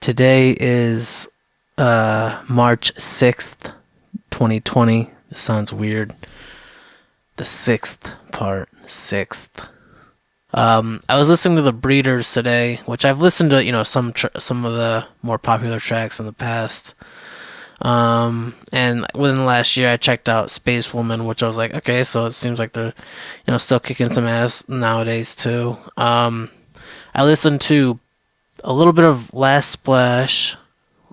Today is March 6th, 2020. This sounds weird. The sixth part. Sixth. I was listening to the Breeders today, which I've listened to, some of the more popular tracks in the past. And within the last year, I checked out Space Woman, which I was like, okay, so it seems like they're, still kicking some ass nowadays too. I listened to a little bit of Last Splash.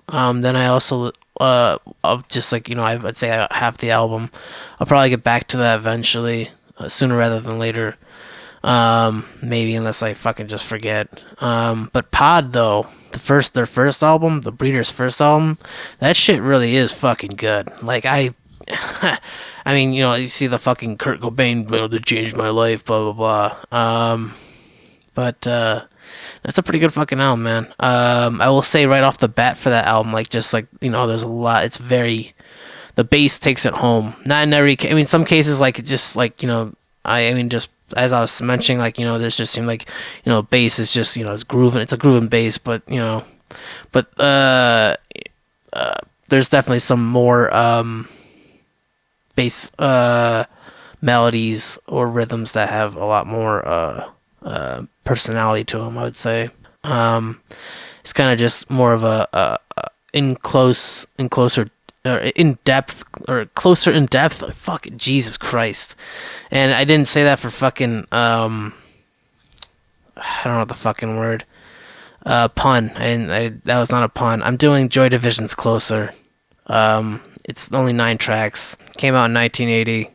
Then I also, of just like, I'd say half the album. I'll probably get back to that eventually, sooner rather than later. Maybe unless I fucking just forget. But Pod though, their first album, the Breeders' first album, that shit really is fucking good. Like I mean, you see the fucking Kurt Cobain, that changed my life, blah blah blah. But that's a pretty good fucking album, man. I will say right off the bat for that album, like just like there's a lot. It's very, the bass takes it home. Not in every, some cases like just like just as I was mentioning, like this just seemed like bass is just it's grooving. It's a grooving bass, but there's definitely some more bass melodies or rhythms that have a lot more personality to them, I would say. It's kind of just more of a closer in depth. Fuck Jesus Christ! And I didn't say that for fucking I don't know the fucking word. Pun. That was not a pun. I'm doing Joy Division's Closer. It's only 9 tracks. Came out in 1980.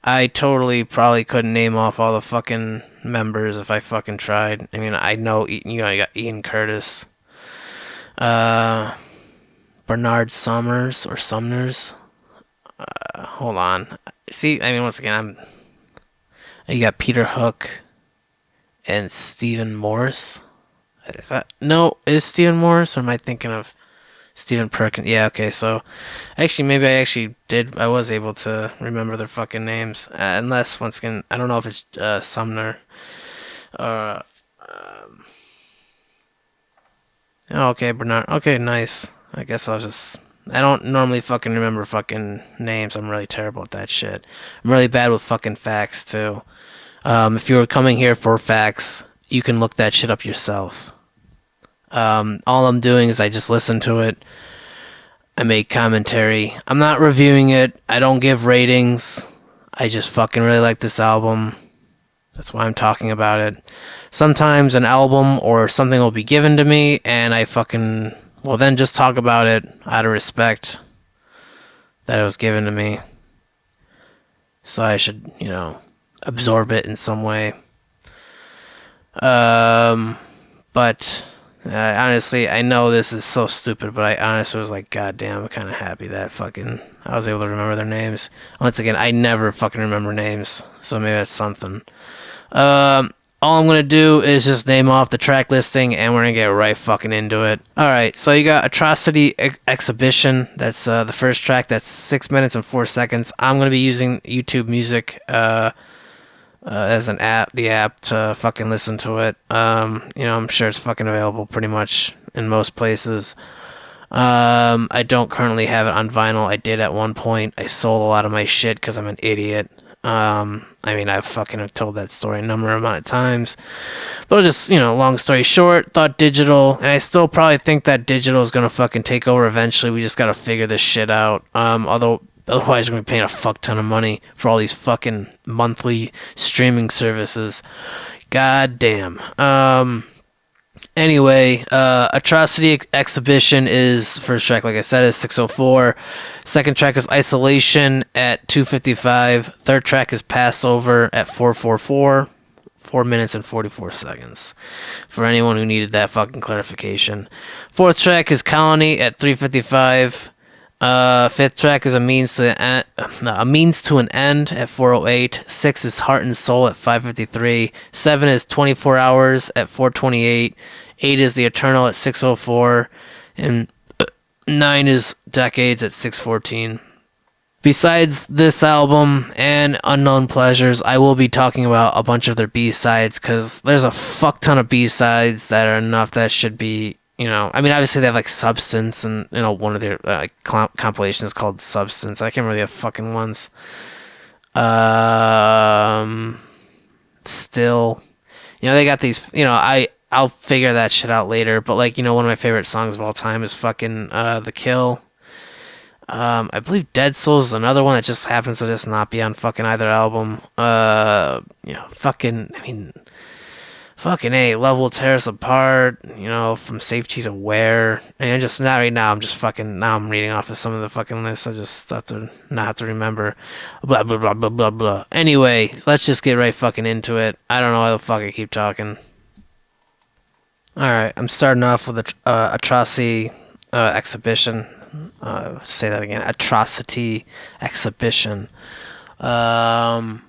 I totally probably couldn't name off all the fucking members if I fucking tried. I mean, I know, I got Ian Curtis, Bernard Sumners. Hold on. See, once again, you got Peter Hook and Stephen Morris. Is Stephen Morris, or am I thinking of Stephen Perkins? Yeah, okay, so maybe I was able to remember their fucking names. Unless, once again, I don't know if it's Sumner. Okay, Bernard. Okay, nice. I guess I don't normally fucking remember fucking names. I'm really terrible at that shit. I'm really bad with fucking facts, too. If you were coming here for facts, you can look that shit up yourself. All I'm doing is I just listen to it. I make commentary. I'm not reviewing it. I don't give ratings. I just fucking really like this album. That's why I'm talking about it. Sometimes an album or something will be given to me, and I fucking will then just talk about it out of respect that it was given to me. So I should, absorb it in some way. But honestly, I know this is so stupid, but I honestly was like, God damn, I'm kind of happy that fucking I was able to remember their names. Once again, I never fucking remember names, so maybe that's something. All I'm going to do is just name off the track listing, and we're going to get right fucking into it. Alright, so you got Atrocity Exhibition. That's the first track. That's 6 minutes and 4 seconds. I'm going to be using YouTube Music as the app to fucking listen to it. I'm sure it's fucking available pretty much in most places. I don't currently have it on vinyl. I did at one point. I sold a lot of my shit because I'm an idiot. I've fucking told that story a number of amount of times. But just, long story short, thought digital, and I still probably think that digital is gonna fucking take over eventually. We just gotta figure this shit out. Otherwise we're gonna be paying a fuck ton of money for all these fucking monthly streaming services. God damn. Anyway, Atrocity Exhibition is first track, like I said, is 6:04. Second track is Isolation at 2:55. Third track is Passover at 4:44. 4 minutes and 44 seconds. For anyone who needed that fucking clarification. Fourth track is Colony at 3:55. Fifth track is a means to an end at 4:08. 6 is Heart and Soul at 5:53. 7 is 24 Hours at 4:28. 8 is The Eternal at 6:04. And 9 is Decades at 6:14. Besides this album and Unknown Pleasures, I will be talking about a bunch of their B-sides because there's a fuck ton of B-sides that are enough that should be, I mean, obviously they have like Substance and, one of their compilations called Substance. I can't remember the fucking ones. Still, they got these, I'll figure that shit out later, but like, one of my favorite songs of all time is fucking The Kill. I believe Dead Souls is another one that just happens to just not be on fucking either album. Fucking A, Love Will Tear Us Apart, From Safety to Where. And just, not right now, now I'm reading off of some of the fucking lists. I just have to not have to remember. Blah, blah, blah, blah, blah, blah. Anyway, let's just get right fucking into it. I don't know why the fuck I keep talking. Alright, I'm starting off with Atrocity Exhibition. Say that again. Atrocity Exhibition. I'm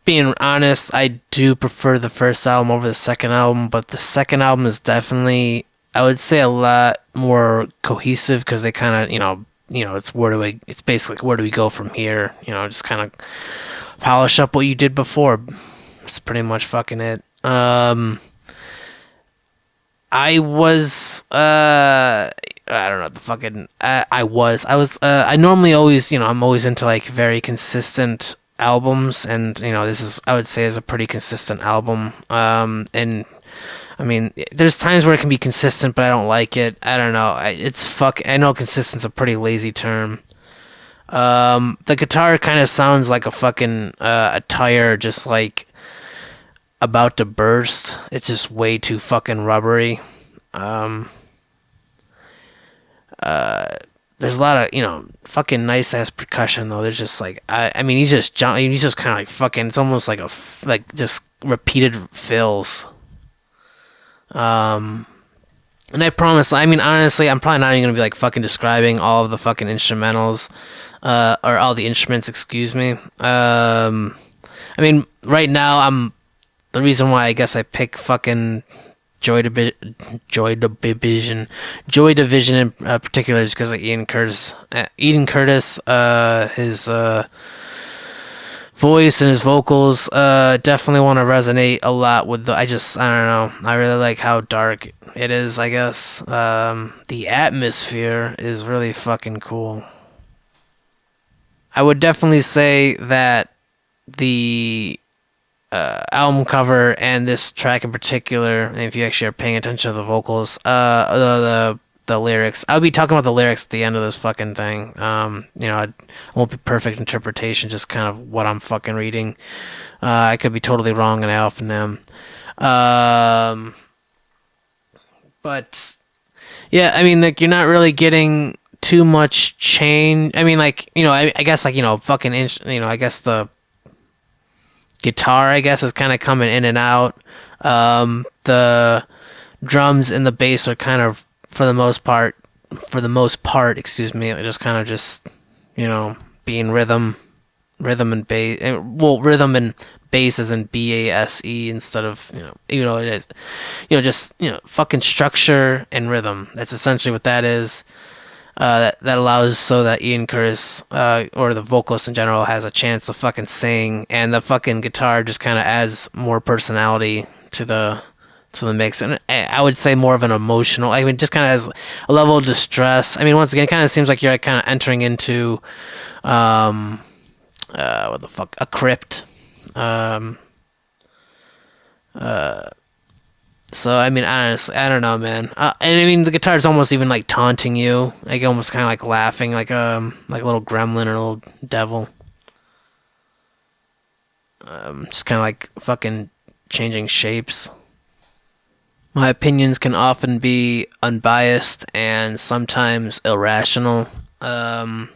being honest. I do prefer the first album over the second album, but the second album is definitely, I would say, a lot more cohesive because they kind of, it's basically where do we go from here? Just kind of polish up what you did before. It's pretty much fucking it. I was, I don't know, the fucking, I normally always, I'm always into like very consistent albums, and, this is, I would say, is a pretty consistent album. And I mean, there's times where it can be consistent, but I don't like it. I don't know. I know consistent's a pretty lazy term. The guitar kind of sounds like a fucking, a tire just like about to burst. It's just way too fucking rubbery. There's a lot of, fucking nice ass percussion though. There's just like, he's just kind of like fucking, it's almost like just repeated fills. And I promise, honestly, I'm probably not even gonna be like fucking describing all of the fucking instrumentals, or all the instruments, excuse me. Right now the reason why I guess I pick fucking Joy Division in particular is because of Ian Curtis. His voice and his vocals definitely want to resonate a lot with I don't know. I really like how dark it is, I guess. The atmosphere is really fucking cool. I would definitely say that the album cover and this track in particular, and if you actually are paying attention to the vocals, the lyrics, I'll be talking about the lyrics at the end of this fucking thing. It won't be perfect interpretation, just kind of what I'm fucking reading. I could be totally wrong, and I often am. But yeah, like, you're not really getting too much change. I guess fucking I guess the guitar, I guess, is kind of coming in and out. The drums and the bass are kind of, for the most part, excuse me, just kind of being rhythm and bass. Well, rhythm and bass is in BASE instead of, even though it is, fucking structure and rhythm. That's essentially what that is. That allows so that Ian Curtis, or the vocalist in general, has a chance to fucking sing, and the fucking guitar just kind of adds more personality to the mix, and I would say more of an emotional. Just kind of has a level of distress. Once again, it kind of seems like you're kind of entering into, what the fuck, a crypt. So, honestly, I don't know, man. And the guitar is almost even like taunting you, like almost kind of like laughing, like a little gremlin or a little devil. Just kind of like fucking changing shapes. My opinions can often be unbiased and sometimes irrational. So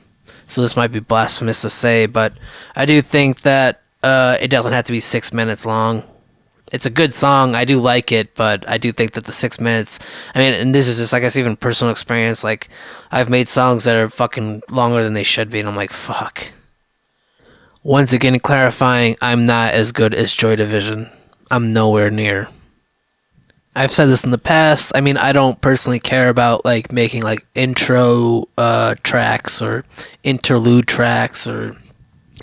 this might be blasphemous to say, but I do think that it doesn't have to be 6 minutes long. It's a good song. I do like it, but I do think that the 6 minutes, and this is just, I guess, even personal experience. Like, I've made songs that are fucking longer than they should be, and I'm like, fuck. Once again, clarifying, I'm not as good as Joy Division. I'm nowhere near. I've said this in the past. I mean, I don't personally care about like making like intro tracks or interlude tracks or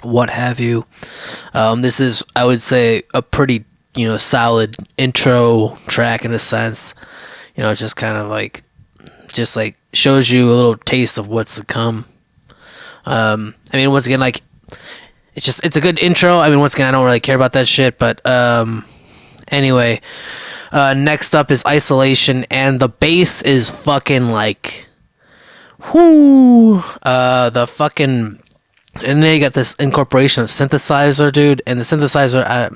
what have you. This is, I would say, a pretty solid intro track in a sense. Just kind of like shows you a little taste of what's to come. I mean, once again, like it's a good intro. I mean, once again, I don't really care about that shit, but anyway. Next up is Isolation, and the bass is fucking like, whoo, the fucking, and then you got this incorporation of synthesizer, dude, and the synthesizer,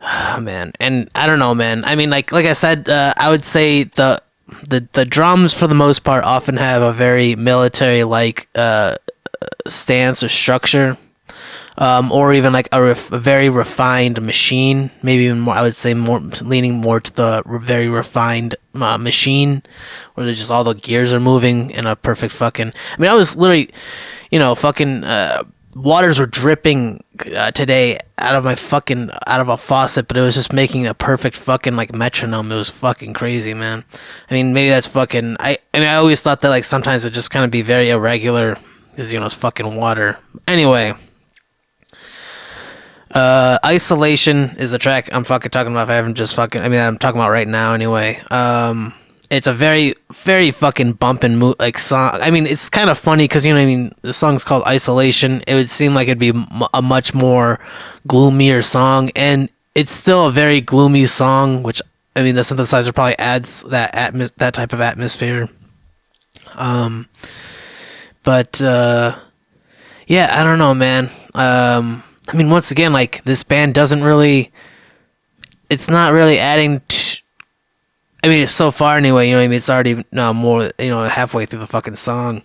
oh, man, and I don't know, man. I mean, like I said, I would say the drums for the most part often have a very military-like stance or structure. Or even like a very refined machine, maybe even more. I would say more leaning more to the very refined machine, where just all the gears are moving in a perfect fucking. I mean, I was literally, fucking waters were dripping today out of a faucet, but it was just making a perfect fucking like metronome. It was fucking crazy, man. I mean, maybe that's fucking. I mean, I always thought that like sometimes it would just kind of be very irregular because it's fucking water. Anyway. Isolation is the track I'm fucking talking about. If I haven't just fucking, I mean, I'm talking about right now anyway. It's a very, very fucking bump and move like song. I mean, it's kind of funny because what I mean. The song's called Isolation. It would seem like it'd be a much more gloomier song, and it's still a very gloomy song. Which I mean, the synthesizer probably adds that type of atmosphere. But yeah, I don't know, man. I mean, once again, like, this band doesn't really... It's not really adding... I mean, so far anyway, I mean? It's already more, halfway through the fucking song.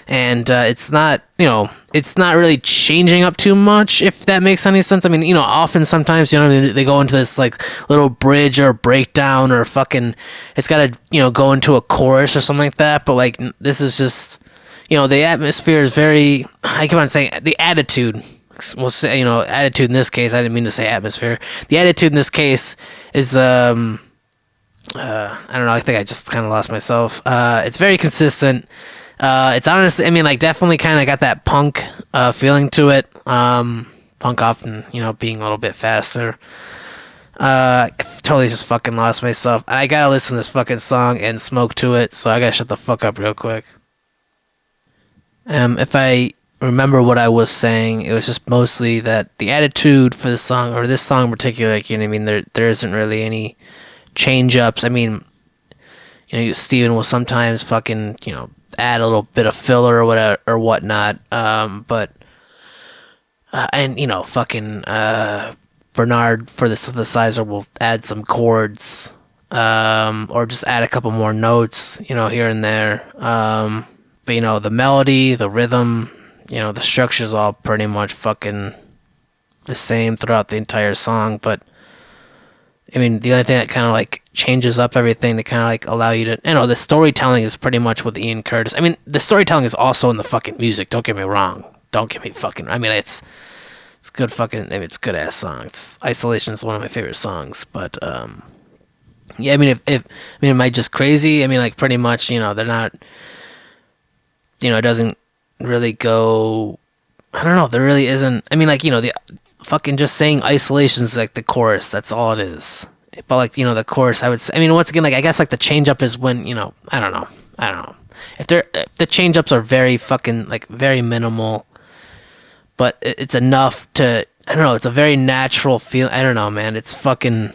And it's not, it's not really changing up too much, if that makes any sense. I mean, often sometimes, they go into this, like, little bridge or breakdown or fucking... It's got to, go into a chorus or something like that. But, like, this is just... the atmosphere is very... I keep on saying... The attitude... We'll say, attitude in this case. I didn't mean to say atmosphere. The attitude in this case is, I don't know. I think I just kind of lost myself. It's very consistent. It's honestly, I mean, like, definitely kind of got that punk feeling to it. Punk often, being a little bit faster. I totally just fucking lost myself. I gotta listen to this fucking song and smoke to it, so I gotta shut the fuck up real quick. If I remember what I was saying, it was just mostly that the attitude for the song, or this song in particular, like, I mean, there isn't really any change ups. I mean, Steven will sometimes fucking, add a little bit of filler or whatever or whatnot. But fucking Bernard for the synthesizer will add some chords, or just add a couple more notes, here and there. But the melody, the rhythm, the structure's all pretty much fucking the same throughout the entire song. But I mean, the only thing that kind of like changes up everything to kind of like allow you to, the storytelling is pretty much with Ian Curtis. I mean, the storytelling is also in the fucking music. Don't get me wrong. I mean, it's good fucking, I mean, it's good ass song. Isolation is one of my favorite songs. But yeah, I mean, am I just crazy? I mean, like, pretty much, they're not, it doesn't really go, I don't know, there really isn't, I mean, like, the fucking just saying Isolation is like the chorus, that's all it is. But like, the chorus, I would say, I mean, once again, like, I guess like the change up is when, I don't know if the change ups are very fucking like very minimal, but it's enough to, I don't know, it's a very natural feel. I don't know, man, it's fucking,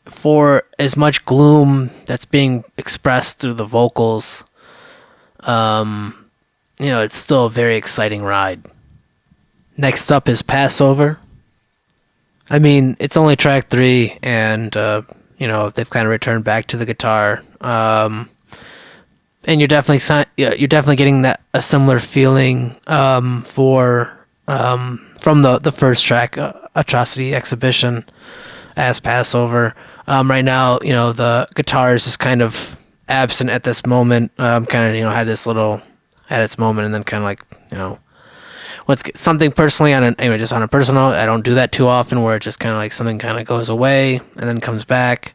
for as much gloom that's being expressed through the vocals, it's still a very exciting ride. Next up is Passover. I mean, it's only track 3, and they've kind of returned back to the guitar. And you're definitely getting a similar feeling from the first track, Atrocity Exhibition, as Passover. Right now, the guitar is just kind of absent at this moment. Kind of, had its moment, and then kind of like, something personally anyway, just on a personal note, I don't do that too often where it just kind of like something kind of goes away and then comes back.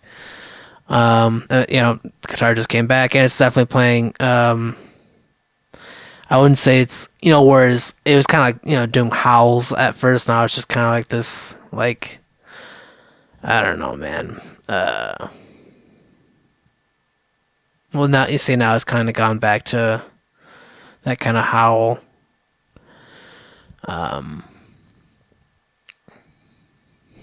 The guitar just came back and it's definitely playing. I wouldn't say it's, whereas it was kind of like, doing howls at first. Now it's just kind of like this, like, I don't know, man. Well, now you see, now it's kind of gone back to that kind of howl.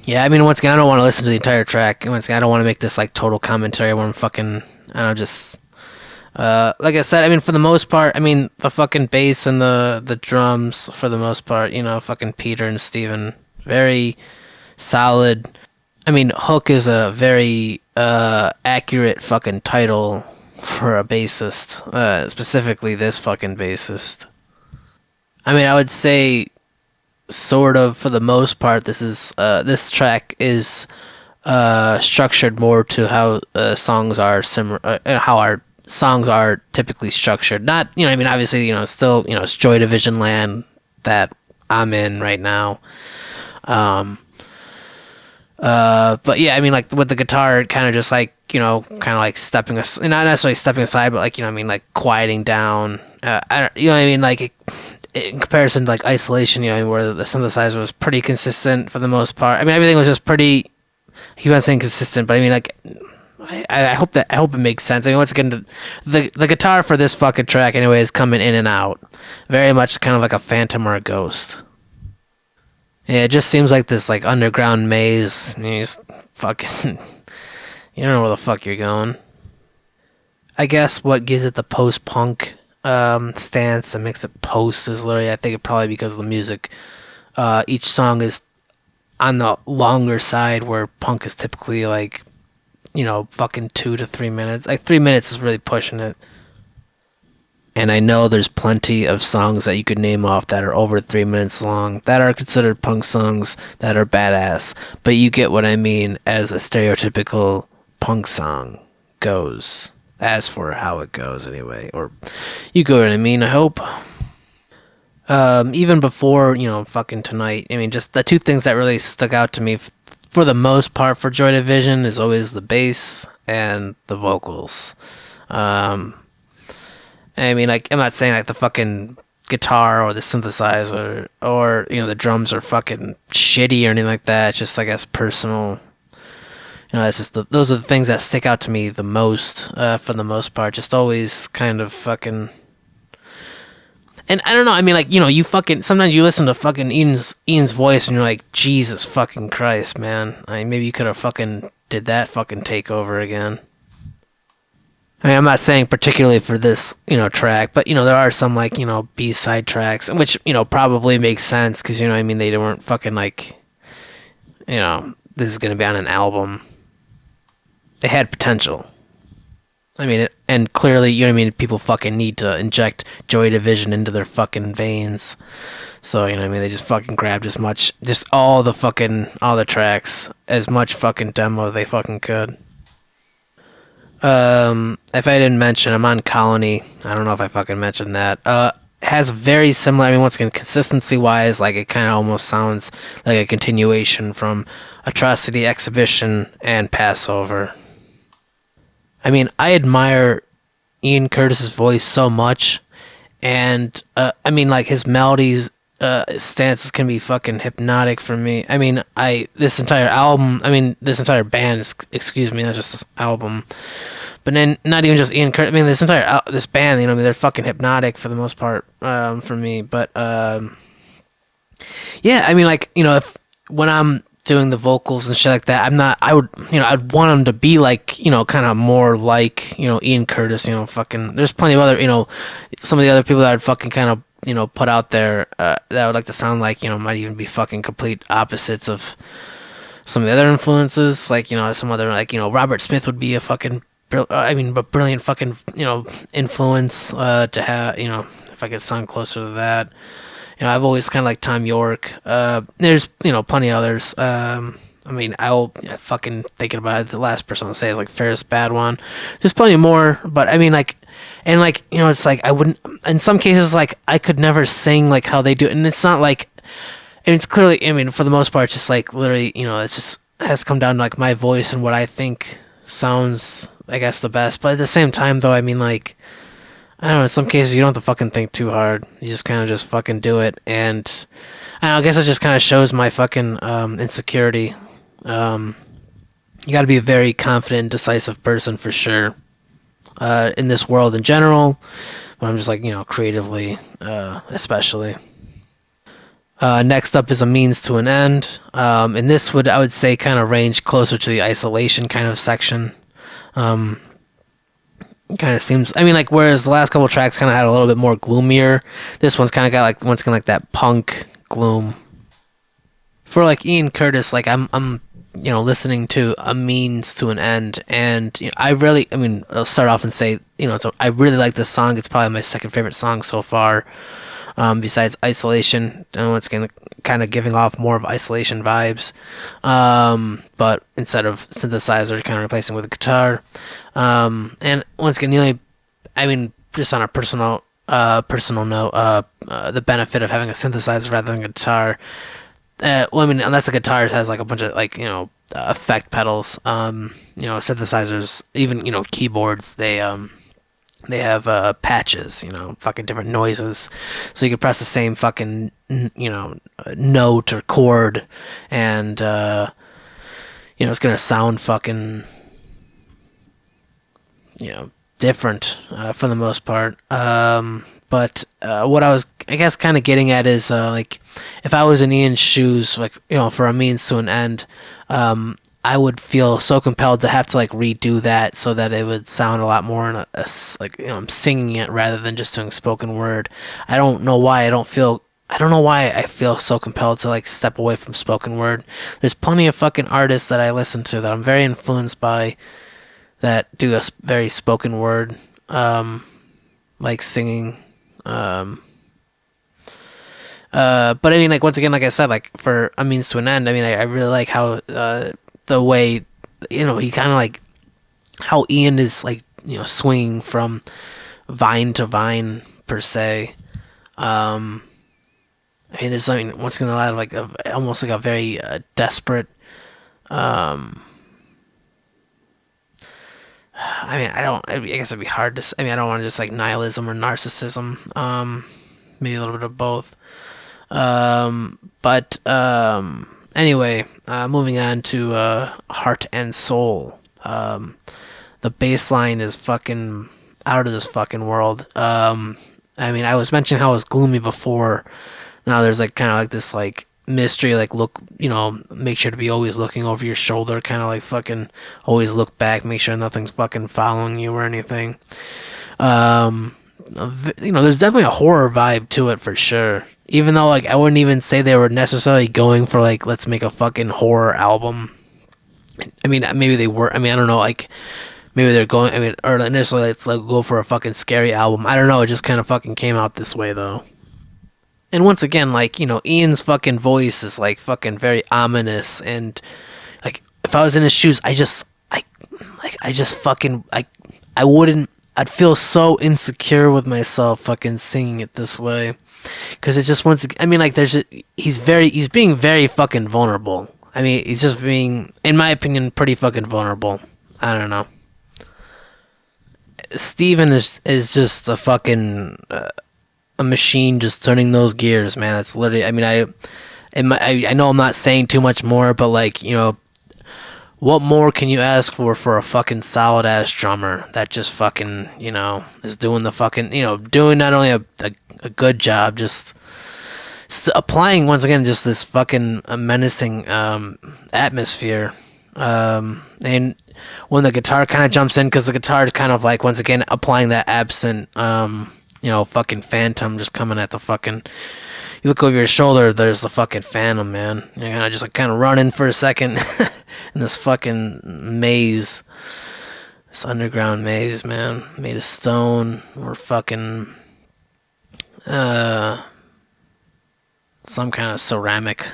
Yeah, I mean, once again, I don't want to listen to the entire track. Once again, I don't want to make this like total commentary where I'm fucking, I don't know, just, like I said, I mean, for the most part, I mean, the fucking bass and the drums, for the most part, fucking Peter and Steven, very solid. I mean, Hook is a very, accurate fucking title for a bassist, specifically this fucking bassist. I mean, I would say, sort of, for the most part, this track is structured more to how songs are how our songs are typically structured. Not, I mean, obviously, still, it's Joy Division land that I'm in right now. But yeah, I mean, like with the guitar, kind of just like, kind of like stepping not necessarily stepping aside, but like, I mean, like quieting down. I don't, what I mean, like in comparison to like Isolation, where the synthesizer was pretty consistent for the most part. I mean, everything was just pretty. I keep on saying consistent, but I mean, like, I hope it makes sense. I mean, once again, the guitar for this fucking track, anyway, is coming in and out, very much kind of like a phantom or a ghost. Yeah, it just seems like this like underground maze. You just fucking, you don't know where the fuck you're going. I guess what gives it the post-punk stance and makes it post is literally, I think, probably because of the music. Each song is on the longer side, where punk is typically like, fucking 2 to 3 minutes. Like 3 minutes is really pushing it. And I know there's plenty of songs that you could name off that are over 3 minutes long that are considered punk songs that are badass. But you get what I mean as a stereotypical punk song goes. As for how it goes, anyway. Or you get what I mean, I hope. Even before, fucking Tonight. I mean, just the two things that really stuck out to me for the most part for Joy Division is always the bass and the vocals. I mean, like, I'm not saying like the fucking guitar or the synthesizer or the drums are fucking shitty or anything like that. It's just, I guess, personal. It's just those are the things that stick out to me the most, for the most part. Just always kind of fucking. And I don't know. I mean, like, you fucking sometimes you listen to fucking Ian's voice and you're like, Jesus fucking Christ, man. I mean, maybe you could have fucking did that fucking takeover again. I mean, I'm not saying particularly for this, track, but, there are some, like, B-side tracks, which, probably makes sense, because, I mean, they weren't fucking, like, this is going to be on an album. It had potential. I mean, and clearly, people fucking need to inject Joy Division into their fucking veins. So, they just fucking grabbed all the tracks, as much fucking demo they fucking could. If I didn't mention, I'm on Colony. I don't know if I fucking mentioned that. Has very similar, I mean, once again, consistency-wise, like, it kind of almost sounds like a continuation from Atrocity Exhibition and Passover. I mean, I admire Ian Curtis's voice so much, and, I mean, like, his melodies, stances can be fucking hypnotic for me. I mean, this entire band, excuse me, not just this album, but then not even just Ian Curtis. I mean, this band, I mean, they're fucking hypnotic for the most part, for me. But yeah, I mean, like, when I'm doing the vocals and shit like that, I'd want them to be like, kind of more like, Ian Curtis. Fucking, there's plenty of other, some of the other people that I'd fucking kind of, put out there, that I would like to sound like, might even be fucking complete opposites of some of the other influences. Like, some other, like, Robert Smith would be a fucking, brilliant fucking, influence, to have, if I could sound closer to that. I've always kind of like Tom York. There's, plenty of others. I mean, I'll fucking thinking about it. The last person I'll say is like Ferris Bad one. There's plenty more, but I mean, like, and like, you know, it's like I wouldn't. In some cases, like I could never sing like how they do it, and it's not like, and it's clearly. I mean, for the most part, it's just like literally, you know, it's just has come down to like my voice and what I think sounds, I guess, the best. But at the same time, though, I mean, like, I don't know. In some cases, you don't have to fucking think too hard. You just kind of just fucking do it, and I don't know, I guess it just kind of shows my fucking insecurity. You got to be a very confident, decisive person for sure in this world in general. But I'm just like, you know, creatively, especially. Next up is a means to an end, and this would, I would say, kind of range closer to the isolation kind of section. Kind of seems, I mean, like, whereas the last couple tracks kind of had a little bit more gloomier, this one's kind of got like, once again, like that punk gloom. For like Ian Curtis, like I'm you know, listening to a means to an end, and you know, I mean, I'll start off and say, you know, I really like this song. It's probably my second favorite song so far, besides Isolation. I know it's gonna kind of giving off more of Isolation vibes, but instead of synthesizer, kind of replacing with a guitar. And once again, the only, I mean, just on a personal note, the benefit of having a synthesizer rather than a guitar. Well, I mean, unless the guitar has like a bunch of like, you know, effect pedals, you know, synthesizers, even, you know, keyboards, they have patches, you know, fucking different noises, so you can press the same fucking, you know, note or chord, and you know, it's gonna sound fucking, you know, different for the most part. But what I was, I guess, kind of getting at is like, if I was in Ian's shoes, like, you know, for a means to an end, I would feel so compelled to have to like redo that so that it would sound a lot more in like, you know, I'm singing it rather than just doing spoken word. I don't know why I don't know why I feel so compelled to like step away from spoken word. There's plenty of fucking artists that I listen to that I'm very influenced by that do a very spoken word, like singing. But I mean, like, once again, like I said, like, for a means to an end, I mean, I really like how the way, you know, he kind of like how Ian is like, you know, swinging from vine to vine per se. I mean, there's, I mean, once again, a lot of like almost like a very desperate. I mean, I guess it'd be hard to. I mean, I don't want to just like nihilism or narcissism. Maybe a little bit of both. But anyway, moving on to Heart and Soul. The bass line is fucking out of this fucking world. I mean, I was mentioning how it was gloomy before. Now there's like kind of like this like mystery, like, look, you know, make sure to be always looking over your shoulder, kind of like fucking always look back, make sure nothing's fucking following you or anything. You know, there's definitely a horror vibe to it for sure. Even though, like, I wouldn't even say they were necessarily going for like, let's make a fucking horror album. I mean, maybe they were. I mean, I don't know. Like, maybe they're going. I mean, or initially, let's like go for a fucking scary album. I don't know. It just kind of fucking came out this way though. And once again, like, you know, Ian's fucking voice is like fucking very ominous, and like, if I was in his shoes, I just fucking, I wouldn't. I'd feel so insecure with myself fucking singing it this way, because it just once. I mean, like, he's being very fucking vulnerable. I mean, he's just being, in my opinion, pretty fucking vulnerable. I don't know. Steven is just a fucking a machine, just turning those gears, man. That's literally. I mean, I know I'm not saying too much more, but like, you know, what more can you ask for a fucking solid ass drummer that just fucking, you know, is doing the fucking, you know, doing not only a good job, just applying once again just this fucking menacing atmosphere. And when the guitar kind of jumps in, because the guitar is kind of like, once again, applying that absent, you know, fucking phantom just coming at the fucking. You look over your shoulder, there's the fucking phantom, man. You're gonna just like kind of running for a second in this fucking maze, this underground maze, man, made of stone or fucking some kind of ceramic.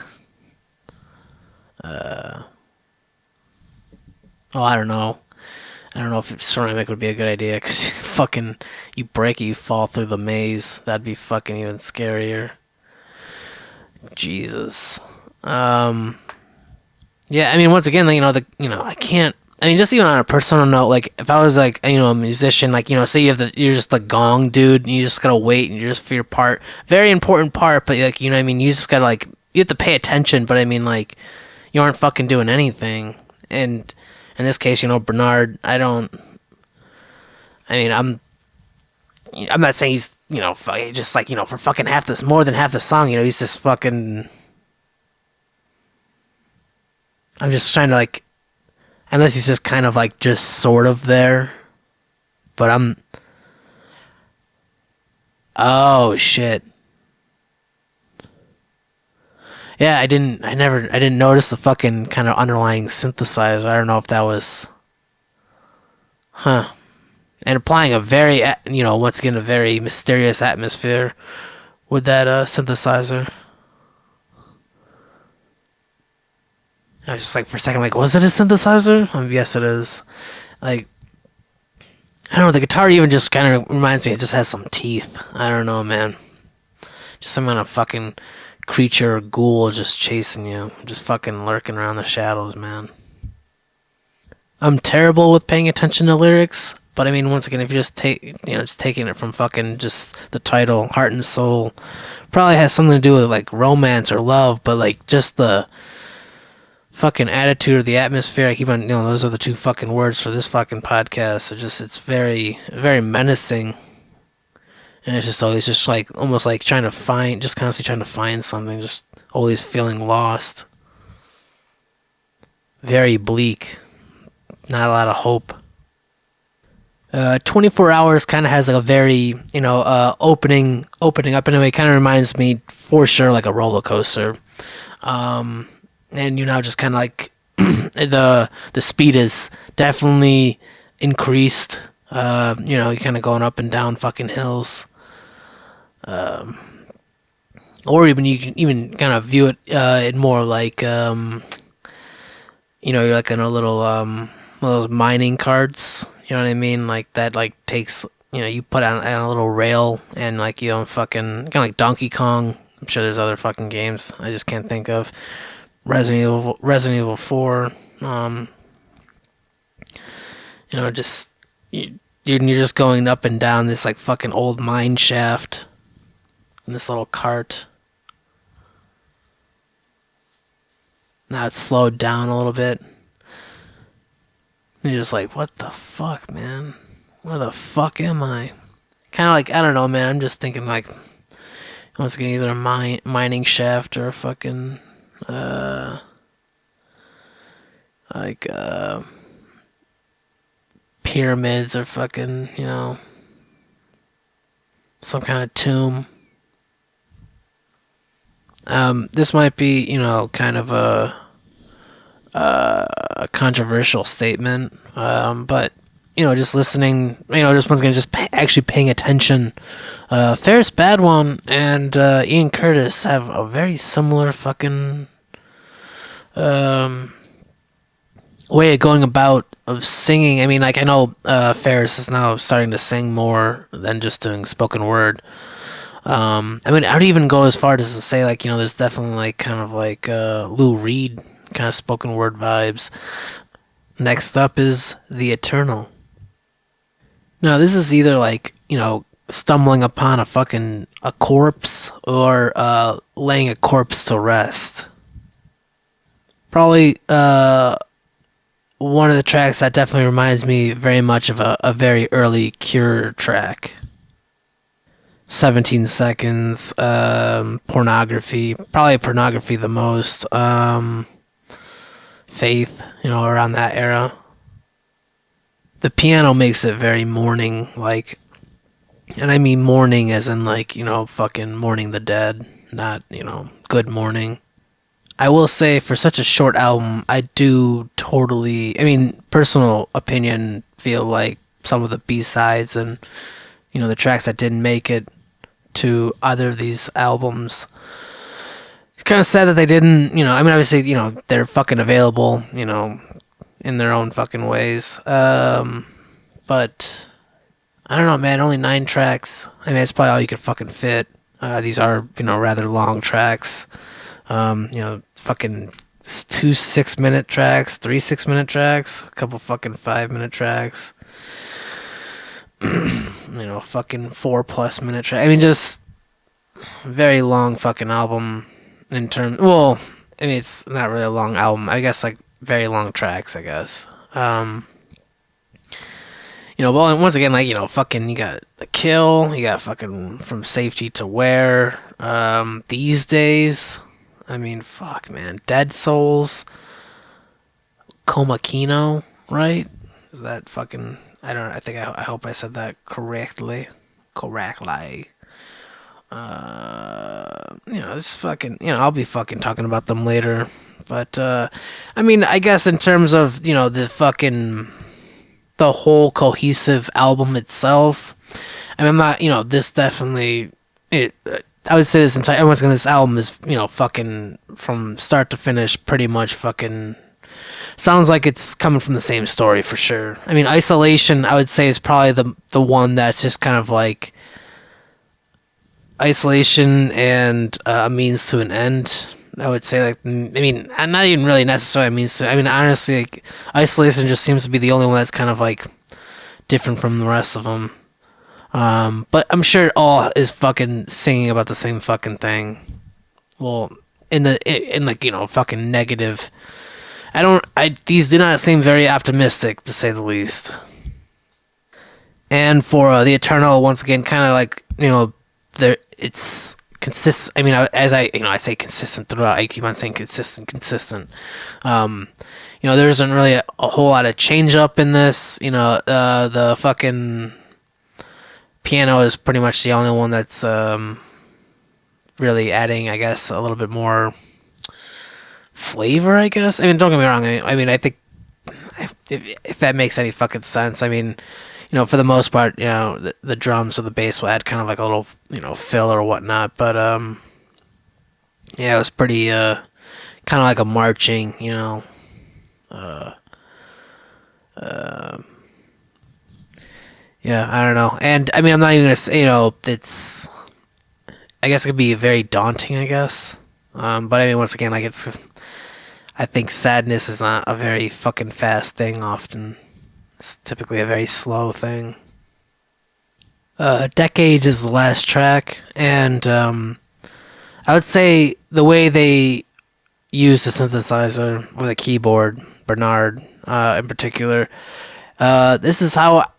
Oh, I don't know. I don't know if ceramic would be a good idea, because fucking, you break it, you fall through the maze. That'd be fucking even scarier. Jesus. Um, yeah, I mean, once again, I can't. I mean, just even on a personal note, like if I was like, a musician, like say you're just the gong dude, and you just gotta wait, and you're just for your part, very important part, but like what I mean, you just gotta like you have to pay attention, but I mean like you aren't fucking doing anything, and in this case, Bernard, I don't. I mean, I'm not saying he's just like for fucking more than half the song, he's just fucking. I'm just trying to like. Unless he's just kind of like just sort of there. But I'm. Oh shit. Yeah, I didn't notice the fucking kind of underlying synthesizer. I don't know if that was. Huh. And applying a very, once again, a very mysterious atmosphere with that synthesizer. I was just like, for a second, like, was it a synthesizer? Yes, it is. Like, I don't know, the guitar even just kind of reminds me, it just has some teeth. I don't know, man. Just some kind of fucking creature or ghoul just chasing you. Just fucking lurking around the shadows, man. I'm terrible with paying attention to lyrics, but I mean, once again, if you just just taking it from fucking just the title, Heart and Soul, probably has something to do with like romance or love, but like just the fucking attitude or the atmosphere. I keep on, those are the two fucking words for this fucking podcast. It's very, very menacing. And it's just always just like, almost like just constantly trying to find something, just always feeling lost. Very bleak. Not a lot of hope. 24 Hours kind of has like a very, opening up in a way. It kind of reminds me for sure like a roller coaster. And just kind of like the speed is definitely increased. You're kind of going up and down fucking hills. Or even you can even kind of view it in more like you're like in a little one of those mining carts. You know what I mean? Like that like takes you put on a little rail and like fucking kind of like Donkey Kong. I'm sure there's other fucking games I just can't think of. Resident Evil 4. Just you're just going up and down this like fucking old mine shaft in this little cart. Now it's slowed down a little bit. And you're just like, what the fuck, man? Where the fuck am I? Kind of like, I don't know, man. I'm just thinking like, once again, either a mining shaft or a fucking pyramids or fucking some kind of tomb. This might be kind of a controversial statement, but just listening, just once again, actually paying attention. Ferris Badwan and Ian Curtis have a very similar fucking way of going about of singing. I mean, like I know Ferris is now starting to sing more than just doing spoken word. I mean, I'd even go as far as to say like there's definitely like kind of like Lou Reed kind of spoken word vibes. Next up is The Eternal. Now this is either like stumbling upon a corpse or laying a corpse to rest. Probably one of the tracks that definitely reminds me very much of a very early Cure track. 17 Seconds, Pornography, probably Pornography the most, Faith, around that era. The piano makes it very mourning, like, and I mean mourning as in like, fucking Mourning the Dead, not, Good Morning. I will say, for such a short album, I do totally, I mean, personal opinion, feel like some of the B-sides and, the tracks that didn't make it to either of these albums. It's kind of sad that they didn't, I mean, obviously, they're fucking available, in their own fucking ways. But I don't know, man. Only 9 tracks. I mean, it's probably all you could fucking fit. These are, rather long tracks. Fucking 2 6-minute tracks, 3 6-minute tracks, a couple fucking 5-minute tracks. Fucking 4+ minute track. I mean, just very long fucking album in terms. Well, I mean, it's not really a long album. I guess like very long tracks. I guess. Well, and once again, like, fucking, you got The Kill, you got fucking From Safety to Where, These Days, I mean, fuck, man, Dead Souls, Coma Kino, right? Is that fucking, I don't know, I hope I said that correctly. It's fucking, I'll be fucking talking about them later, but, I mean, I guess in terms of, the fucking the whole cohesive album itself. I mean, I'm not, this definitely, I would say this album is, fucking from start to finish pretty much fucking sounds like it's coming from the same story for sure. I mean, Isolation, I would say, is probably the one that's just kind of like Isolation and a means to an end. I would say, like, I mean, not even really necessarily means to. I mean, honestly, like, Isolation just seems to be the only one that's kind of like different from the rest of them. But I'm sure it all is fucking singing about the same fucking thing. Well, in like, fucking negative. These do not seem very optimistic, to say the least. And for The Eternal, once again, kind of like, it's consistent. I mean, I say consistent throughout. I keep on saying consistent. There isn't really a whole lot of change up in this. The fucking piano is pretty much the only one that's really adding, I guess, a little bit more flavor, I guess. I mean, don't get me wrong. I mean, I think if that makes any fucking sense. I mean, for the most part, the drums or the bass will add kind of like a little, fill or whatnot. But, yeah, it was pretty, kind of like a marching, yeah, I don't know. And, I mean, I'm not even going to say, it's, I guess it could be very daunting, I guess. But, I mean, once again, like, I think sadness is not a very fucking fast thing often. It's typically a very slow thing. Decades is the last track, and I would say the way they use the synthesizer or the keyboard, Bernard in particular, this is how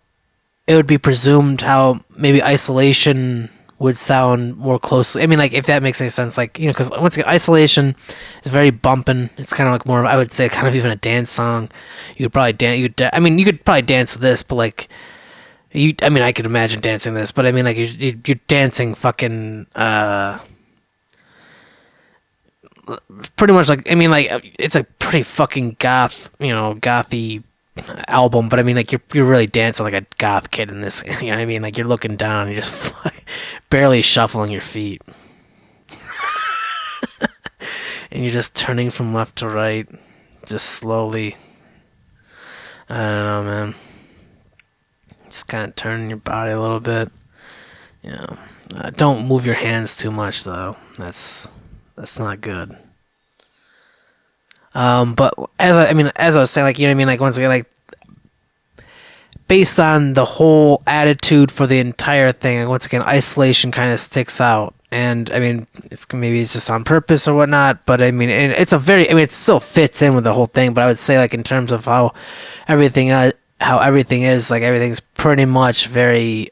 it would be presumed how maybe Isolation would sound more closely. I mean, like, if that makes any sense, like, because once again, Isolation is very bumping. It's kind of like more of, I would say, kind of even a dance song. You could probably dance. You could probably dance to this, but like, I mean, I could imagine dancing this, but I mean, like, you're dancing fucking, pretty much like, I mean, like, it's a pretty fucking gothy album, but I mean, like, you're really dancing like a goth kid in this. You know what I mean? Like, you're looking down, you're just barely shuffling your feet, and you're just turning from left to right, just slowly. I don't know, man. Just kind of turning your body a little bit. Don't move your hands too much, though. That's not good. But as I was saying, like, like, once again, like, based on the whole attitude for the entire thing, like, once again, Isolation kind of sticks out, and I mean, maybe it's just on purpose or whatnot, but I mean, it still fits in with the whole thing. But I would say, like, in terms of how everything is, like, everything's pretty much very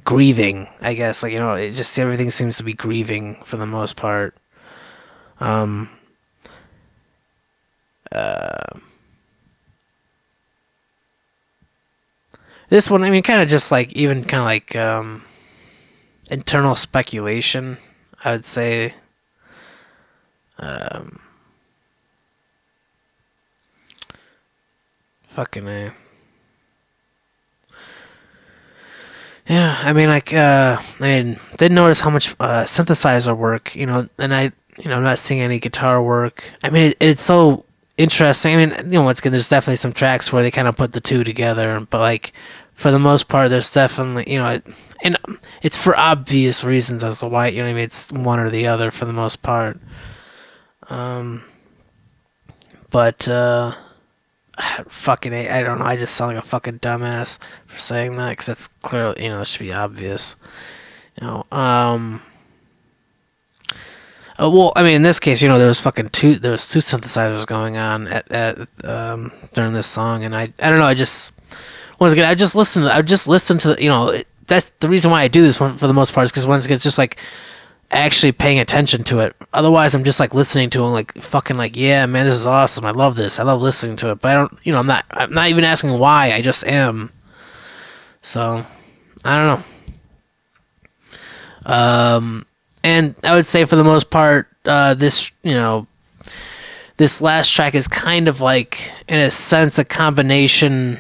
grieving, I guess. Like, it just, everything seems to be grieving for the most part. This one, I mean, kind of just like, even kind of like internal speculation, I would say. Fucking A. Yeah, I mean, like, didn't notice how much synthesizer work, and I'm not seeing any guitar work. I mean, it's interesting. I mean, once again, there's definitely some tracks where they kind of put the two together, but like for the most part, there's definitely and it's for obvious reasons as to why it's one or the other for the most part. But fucking I don't know. I just sound like a fucking dumbass for saying that because that's clearly it should be obvious. Well, I mean, in this case, there was two synthesizers going on at during this song, and I don't know. I just once again, I just listened to that's the reason why I do this for the most part is because once again, it's just like actually paying attention to it. Otherwise, I'm just like listening to it, like fucking like, yeah, man, this is awesome. I love this. I love listening to it, but I don't, I'm not even asking why. I just am. So, I don't know. And I would say for the most part, this last track is kind of like, in a sense, a combination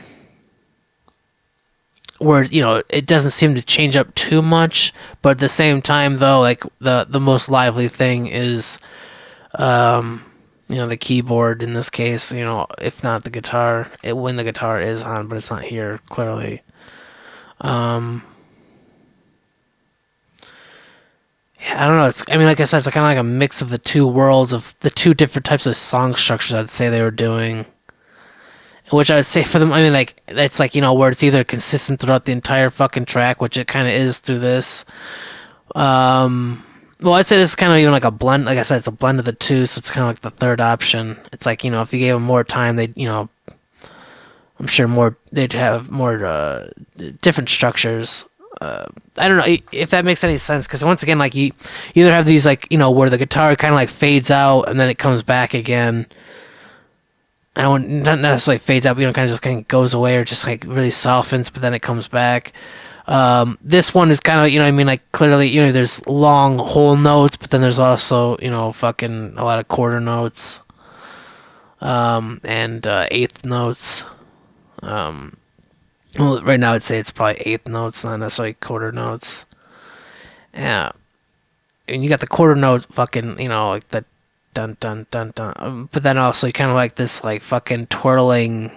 where, it doesn't seem to change up too much, but at the same time, though, like, the most lively thing is, the keyboard in this case, if not the guitar, when the guitar is on, but it's not here, clearly. Yeah, I don't know. Like I said, it's kind of like a mix of the two worlds of the two different types of song structures I'd say they were doing. Which I would say for them, like, it's like, where it's either consistent throughout the entire fucking track, which it kind of is through this. Well, I'd say this is kind of even like a blend. Like I said, it's a blend of the two, so it's kind of like the third option. It's like, if you gave them more time, they'd, I'm sure they'd have more different structures. I don't know if that makes any sense, because once again, like, you either have these, like, where the guitar kind of like fades out and then it comes back again. Not necessarily fades out, but kind of just kind of goes away, or just like really softens, but then it comes back. This one is kind of, like, clearly, there's long whole notes, but then there's also, fucking a lot of quarter notes, and eighth notes. Well, right now I'd say it's probably eighth notes, not necessarily quarter notes. Yeah. And you got the quarter note fucking, like the dun dun dun dun. But then also you kind of like this like fucking twirling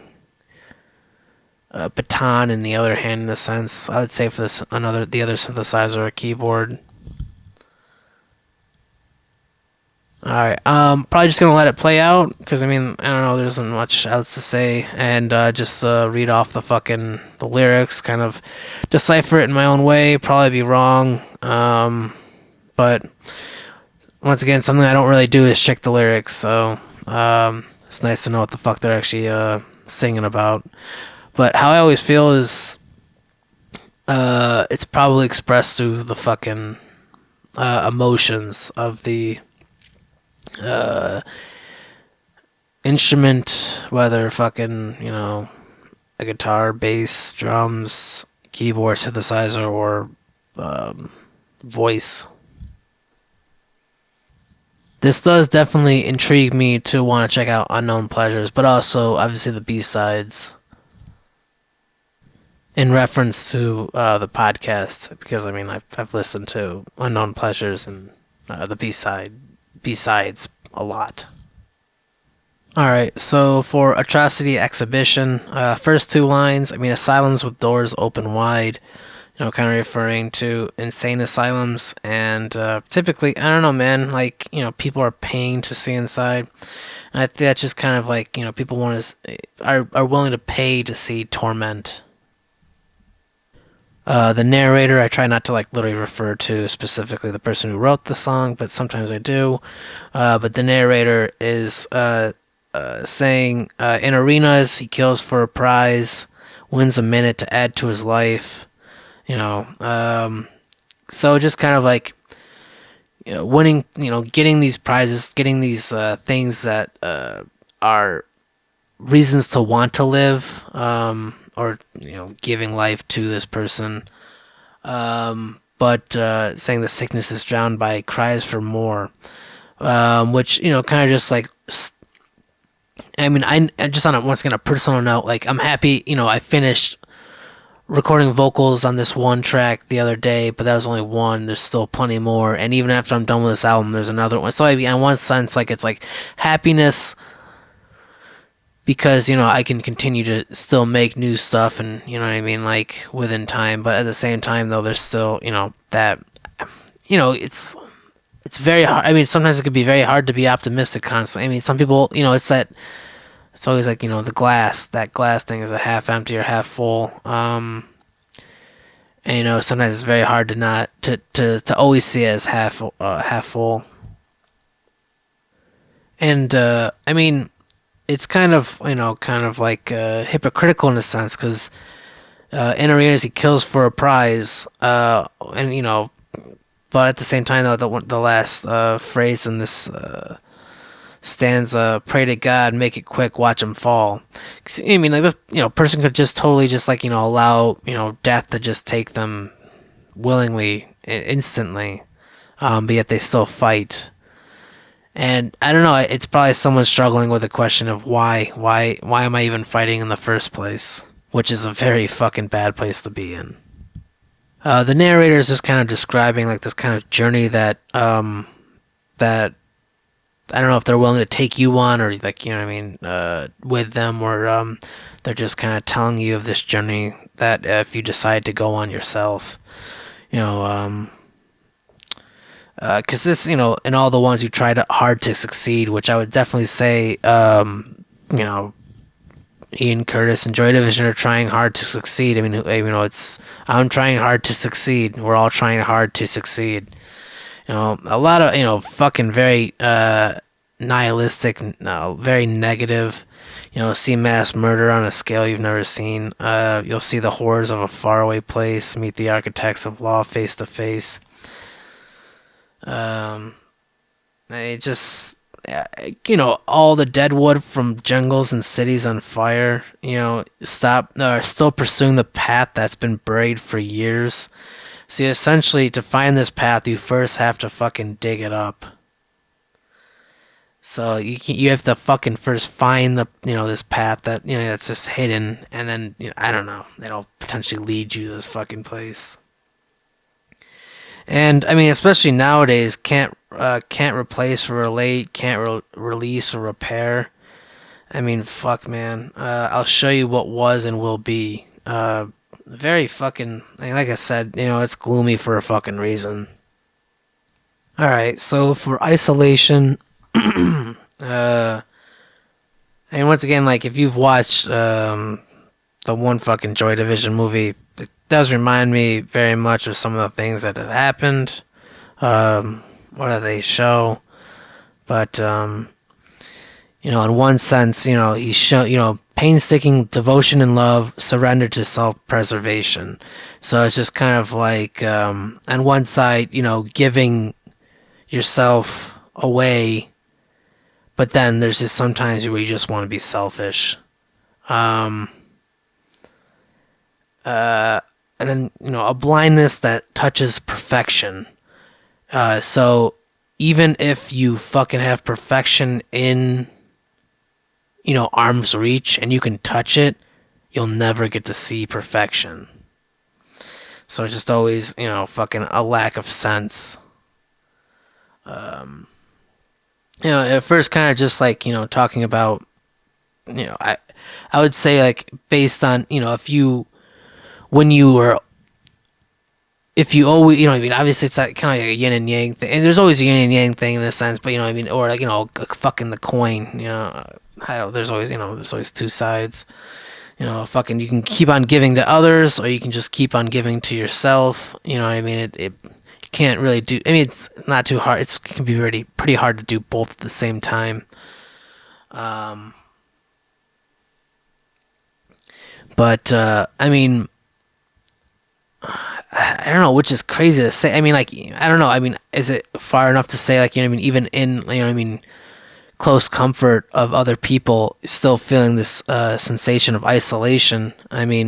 baton in the other hand, in a sense. I would say for the other synthesizer or keyboard. Alright, probably just gonna let it play out, because I don't know, there isn't much else to say, and just read off the lyrics, kind of decipher it in my own way, probably be wrong, but once again, something I don't really do is check the lyrics, so it's nice to know what the fuck they're actually singing about. But how I always feel is it's probably expressed through the fucking emotions of the instrument, whether fucking, a guitar, bass, drums, keyboard, synthesizer, or voice. This does definitely intrigue me to want to check out Unknown Pleasures, but also, obviously, the B-sides. In reference to the podcast, because, I've listened to Unknown Pleasures and the B-sides a lot. Alright, so for Atrocity Exhibition, first two lines, asylums with doors open wide, kind of referring to insane asylums, and typically, I don't know, man, like, people are paying to see inside, and I think that's just kind of like, people are willing to pay to see torment. The narrator, I try not to like literally refer to specifically the person who wrote the song, but sometimes I do. But the narrator is saying, in arenas, he kills for a prize, wins a minute to add to his life. So just kind of like, winning, getting these prizes, getting these things that are reasons to want to live. Or giving life to this person, but saying the sickness is drowned by cries for more, which kind of just like, I just on once again a personal note, like, I'm happy, I finished recording vocals on this one track the other day, but that was only one. There's still plenty more, and even after I'm done with this album, there's another one. So in one sense, like, it's like happiness because I can continue to still make new stuff, and you know what I mean, like within time. But at the same time, though, there's still that it's very hard. I mean, sometimes it could be very hard to be optimistic constantly. I mean, some people, it's always like that glass thing is a half empty or half full. And sometimes it's very hard to not to always see it as half full. And I mean, it's kind of like hypocritical in a sense, because in arenas he kills for a prize, and but at the same time, though, the last phrase in this stanza, "Pray to God, make it quick, watch him fall." 'Cause, I mean, like the person could just totally just like allow death to just take them willingly, instantly, but yet they still fight. And I don't know. It's probably someone struggling with the question of why am I even fighting in the first place? Which is a very fucking bad place to be in. The narrator is just kind of describing like this kind of journey that that I don't know if they're willing to take you on, or like with them, or they're just kind of telling you of this journey that if you decide to go on yourself, because this in all the ones you tried hard to succeed, which I would definitely say Ian Curtis and Joy Division are trying hard to succeed. I mean, I'm trying hard to succeed. We're all trying hard to succeed. A lot of fucking very nihilistic, very negative. See mass murder on a scale you've never seen. You'll see the horrors of a faraway place. Meet the architects of law face to face. It just. All the dead wood from jungles and cities on fire, still pursuing the path that's been buried for years. So essentially, to find this path, you first have to fucking dig it up. So you have to fucking first find this path that, that's just hidden, and then, I don't know, it'll potentially lead you to this fucking place. And I mean, especially nowadays, can't replace or relate, can't release or repair. I mean, fuck, man. I'll show you what was and will be. Very fucking. Like I said, it's gloomy for a fucking reason. All right, so for Isolation, and once again, like if you've watched the one fucking Joy Division movie, it does remind me very much of some of the things that had happened, or that they show. But in one sense, he show painstaking devotion and love, surrender to self-preservation. So it's just kind of like on one side, giving yourself away, but then there's just sometimes where you just want to be selfish. And then, a blindness that touches perfection. So even if you fucking have perfection in, arm's reach and you can touch it, you'll never get to see perfection. So it's just always, fucking a lack of sense. At first kind of just like, talking about, I would say like based on, if you always, obviously it's like kind of like a yin and yang thing, and there's always a yin and yang thing in a sense, but or like, fucking the coin, there's always, there's always two sides, fucking, you can keep on giving to others, or you can just keep on giving to yourself, it you can't really do, it's not too hard, it can be pretty hard to do both at the same time. But, I don't know, which is crazy to say. I don't know. Is it far enough to say, like, even in, close comfort of other people, still feeling this sensation of isolation? And,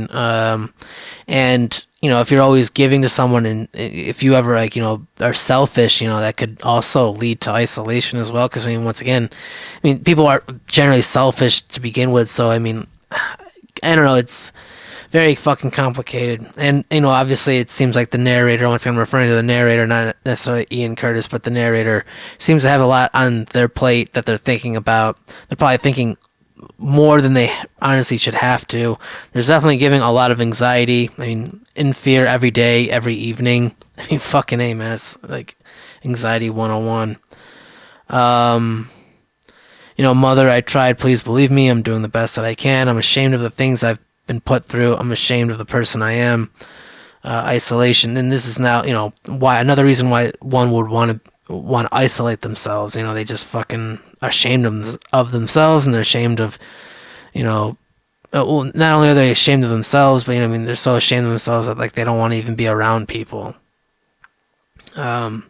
if you're always giving to someone, and if you ever, like, are selfish, that could also lead to isolation as well. Because, once again, people are generally selfish to begin with. So, I don't know. It's very fucking complicated. And, obviously it seems like the narrator, once I'm referring to the narrator, not necessarily Ian Curtis, but the narrator seems to have a lot on their plate that they're thinking about. They're probably thinking more than they honestly should have to. There's definitely giving a lot of anxiety. I mean, in fear every day, every evening. I mean, fucking A, man. It's like anxiety 101. Mother, I tried. Please believe me. I'm doing the best that I can. I'm ashamed of the things I've been put through. I'm ashamed of the person I am. Isolation. And this is now, why another reason why one would want to isolate themselves. They just fucking are ashamed of themselves, and they're ashamed of, well, not only are they ashamed of themselves, but they're so ashamed of themselves that like they don't want to even be around people. Even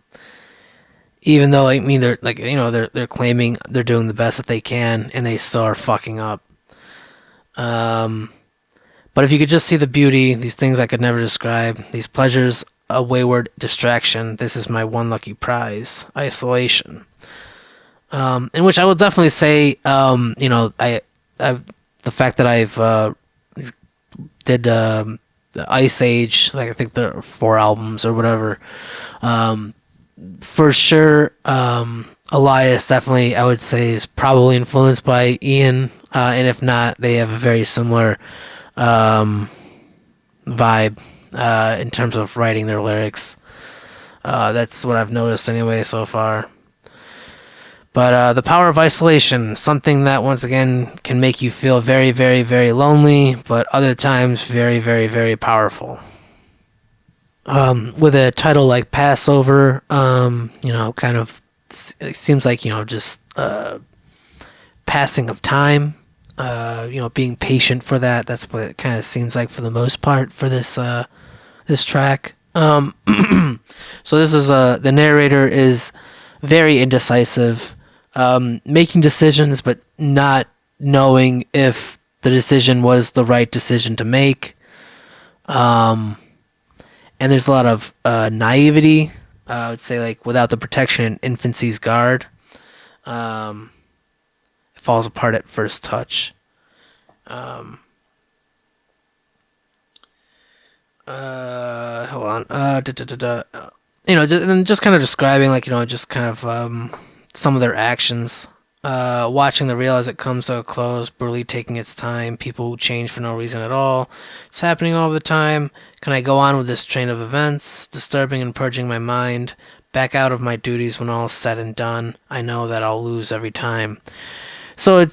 though they're like they're claiming they're doing the best that they can, and they still are fucking up. But if you could just see the beauty, these things I could never describe, these pleasures, a wayward distraction, this is my one lucky prize, isolation. In which I will definitely say, the fact that I've did the Ice Age, like I think there are 4 albums or whatever. For sure, Elias definitely, I would say, is probably influenced by Ian, and if not, they have a very similar vibe in terms of writing their lyrics. That's what I've noticed anyway so far. But the power of isolation, something that once again can make you feel very, very, very lonely, but other times very, very, very powerful. With a title like Passover, kind of it seems like just passing of time. Being patient for that. That's what it kind of seems like for the most part for this track. So this is the narrator is very indecisive, making decisions but not knowing if the decision was the right decision to make. And there's a lot of naivety. I would say like without the protection in infancy's guard. Falls apart at first touch. Hold on. Just kind of describing, like, just kind of some of their actions. Watching the reel as it comes to a close, brutally taking its time. People who change for no reason at all. It's happening all the time. Can I go on with this train of events? Disturbing and purging my mind. Back out of my duties when all is said and done. I know that I'll lose every time. So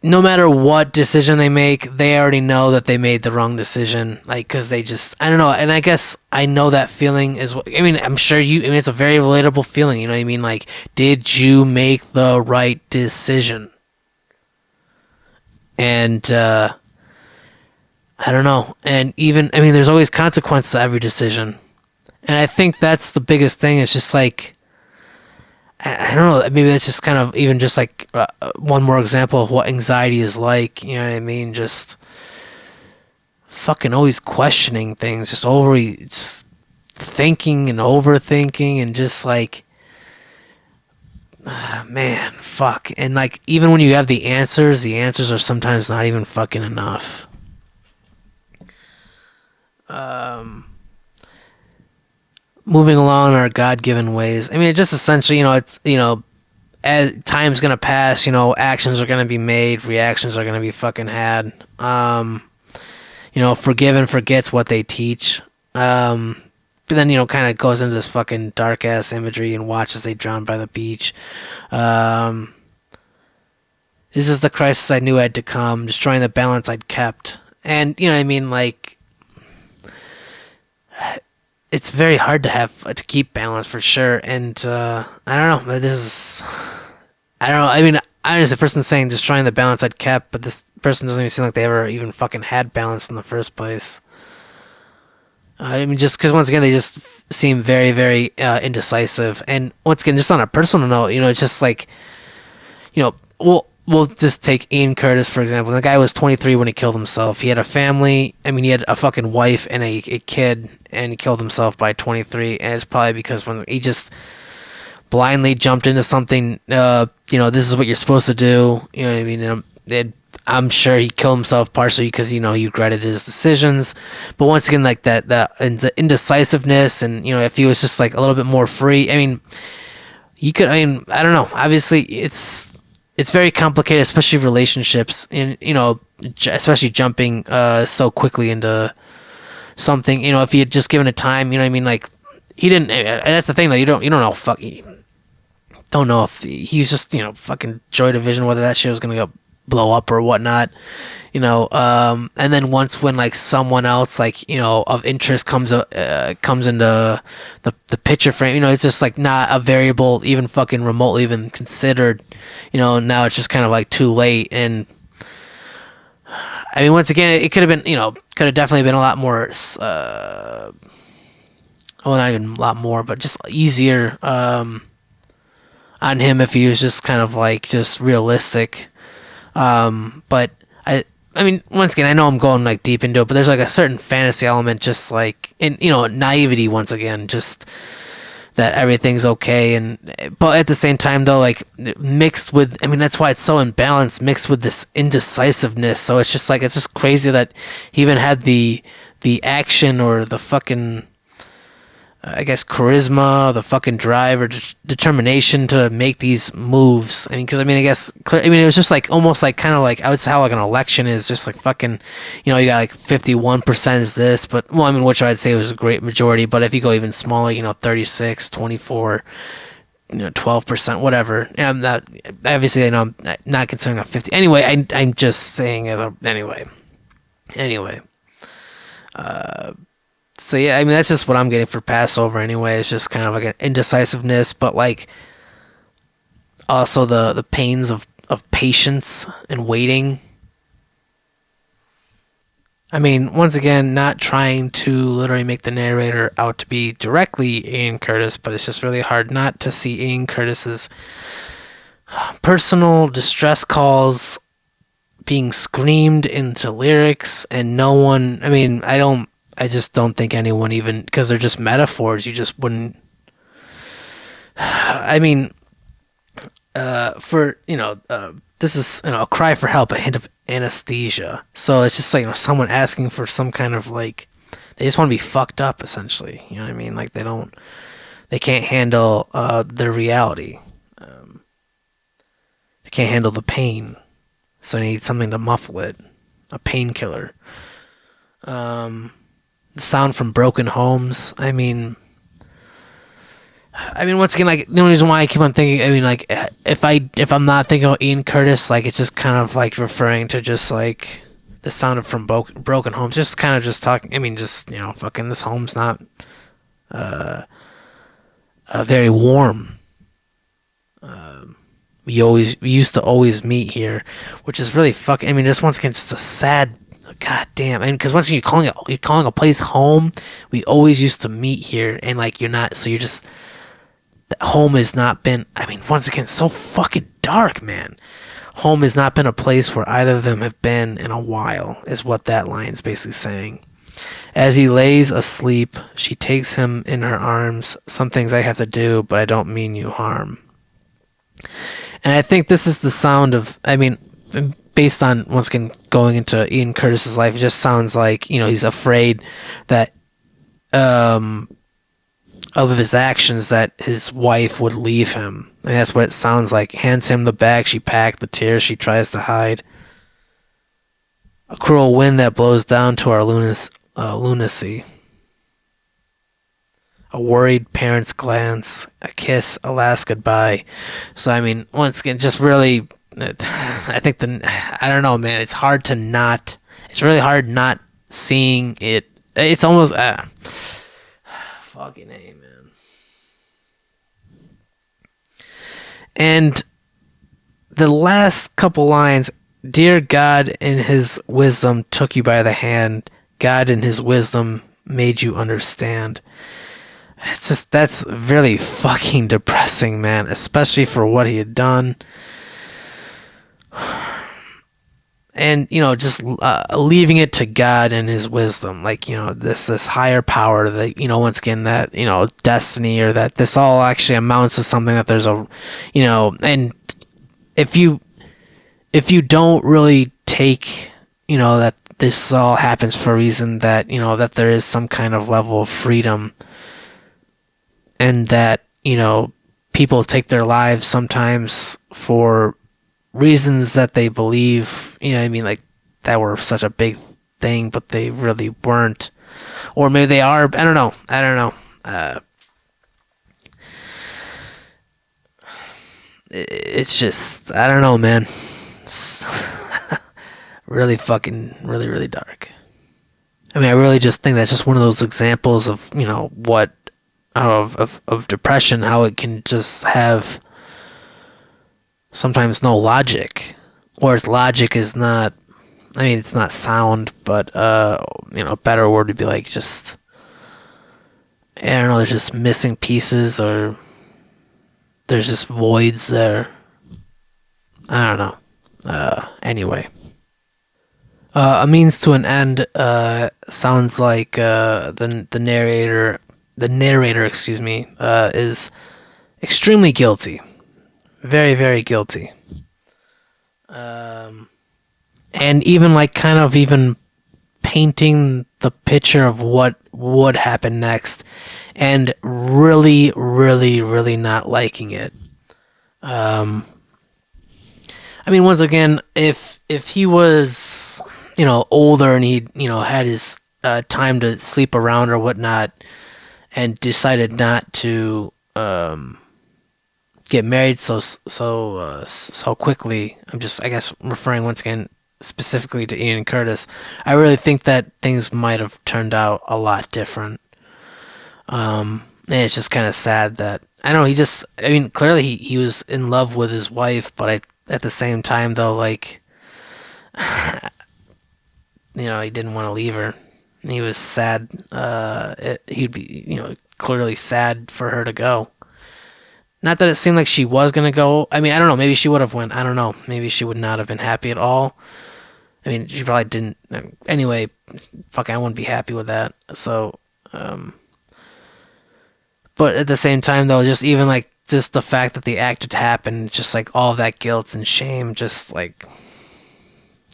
no matter what decision they make, they already know that they made the wrong decision. Like, because they just, I don't know. And I guess I know that feeling is what, I'm sure it's a very relatable feeling. You know what I mean? Like, did you make the right decision? And, I don't know. And even, there's always consequences to every decision. And I think that's the biggest thing. It's just like, I don't know, maybe that's just kind of even just like one more example of what anxiety is like, you know what I mean? Just fucking always questioning things, just thinking and overthinking and just like, man, fuck. And like, even when you have the answers are sometimes not even fucking enough. Moving along in our God-given ways. It just essentially, it's, as time's gonna pass, actions are gonna be made, reactions are gonna be fucking had. Forgive and forgets what they teach. But then, kind of goes into this fucking dark-ass imagery and watches they drown by the beach. This is the crisis I knew had to come, destroying the balance I'd kept. And, like, it's very hard to keep balance for sure, and I don't know. I don't know. I was a person saying destroying the balance I'd kept, but this person doesn't even seem like they ever even fucking had balance in the first place. Just because once again they just seem very, very indecisive, and once again, just on a personal note, it's just like, We'll just take Ian Curtis, for example. The guy was 23 when he killed himself. He had a family. He had a fucking wife and a kid, and he killed himself by 23. And it's probably because when he just blindly jumped into something, this is what you're supposed to do. You know what I mean? And I'm sure he killed himself partially because, he regretted his decisions. But once again, like the indecisiveness and, if he was just like a little bit more free, you could, I don't know. Obviously, it's it's very complicated, especially relationships, and especially jumping so quickly into something. If he had just given it time, you know what I mean? Like he didn't. That's the thing, though. You don't know. Don't know if he's just fucking Joy Division, whether that shit was gonna go blow up or whatnot. And then once when like someone else of interest comes into the picture frame, it's just like not a variable even fucking remotely even considered. Now it's just kind of like too late. And I mean, once again, it could have been, could have definitely been a lot more well, not even a lot more, but just easier on him if he was just kind of like just realistic. But I mean, once again, I know I'm going like deep into it, but there's like a certain fantasy element, just like in naivety. Once again, just that everything's okay, but at the same time, though, like mixed with, I mean, that's why it's so imbalanced, mixed with this indecisiveness. So it's just crazy that he even had the action or the fucking, I guess, charisma, the fucking drive or determination to make these moves. I mean, because I guess it was just like almost like kind of like I would say how like an election is, just like fucking, you got like 51% is this, but well, I mean, which I'd say was a great majority. But if you go even smaller, 36, 24, 12%, whatever. And I'm not, obviously, I'm not considering a 50. Anyway, I'm just saying anyway. So yeah, I mean, that's just what I'm getting for Passover anyway. It's just kind of like an indecisiveness, but like also the pains of patience and waiting. I mean, once again, not trying to literally make the narrator out to be directly Ian Curtis, but it's just really hard not to see Ian Curtis's personal distress calls being screamed into lyrics, and no one, I just don't think anyone, even because they're just metaphors, you just wouldn't. I mean, this is a cry for help, a hint of anesthesia. So it's just like someone asking for some kind of like, they just want to be fucked up, essentially. You know what I mean? Like they can't handle their reality. They can't handle the pain, so they need something to muffle it, a painkiller. The sound from broken homes. I mean, once again, like the only reason why I keep on thinking, like if I'm not thinking about Ian Curtis, like it's just kind of like referring to just like the sound of from broken homes, just kind of just talking. I mean, just fucking this home's not very warm. We used to always meet here, which is really fucking. I mean, just once again, just a sad. God damn, and because once you're calling a place home, we always used to meet here, and like you're not, so you're just, home has not been. I mean, once again, so fucking dark, man. Home has not been a place where either of them have been in a while, is what that line's basically saying. As he lays asleep, she takes him in her arms. Some things I have to do, but I don't mean you harm. And I think this is the sound of. I mean, based on, once again, going into Ian Curtis's life, it just sounds like, he's afraid that of his actions, that his wife would leave him. I mean, that's what it sounds like. Hands him the bag she packed, the tears she tries to hide. A cruel wind that blows down to our lunacy. A worried parent's glance, a kiss, a last goodbye. So, I mean, once again, just really... I think I don't know, man. It's hard to not. It's really hard not seeing it. It's almost fucking A, man. And the last couple lines, dear God in his wisdom took you by the hand. God in his wisdom made you understand. It's just, that's really fucking depressing, man. Especially for what he had done. And just leaving it to God and his wisdom, like this higher power, that once again, that destiny, or that this all actually amounts to something, that there's a and if you don't really take that this all happens for a reason, that that there is some kind of level of freedom, and that people take their lives sometimes for reasons that they believe, you know what I mean, like that were such a big thing, but they really weren't. Or maybe they are. I don't know. It's just, I don't know, man. It's really fucking, really, really dark. I mean, I really just think that's just one of those examples of, you know, what, of depression, how it can just have sometimes no logic. Or its logic is not, I mean, it's not sound, but, you know, a better word would be like just, I don't know, there's just missing pieces, or there's just voids there. I don't know. Anyway. A means to an end, sounds like, the narrator, excuse me, is extremely guilty. Very, very guilty. And even like kind of even painting the picture of what would happen next, and really, really, really not liking it. I mean, once again, if he was, you know, older and he, you know, had his time to sleep around or whatnot, and decided not to get married so quickly, I'm just, I guess, referring once again specifically to Ian Curtis, I really think that things might have turned out a lot different. And it's just kind of sad that, I don't know, I mean, clearly he was in love with his wife, but at the same time, though, like, you know, he didn't want to leave her. And he was sad. He'd be, you know, clearly sad for her to go. Not that it seemed like she was going to go. I mean, I don't know. Maybe she would have went. I don't know. Maybe she would not have been happy at all. I mean, she probably didn't. Anyway, fucking, I wouldn't be happy with that. So, but at the same time, though, just even like, just the fact that the act had happened, just like all of that guilt and shame, just like,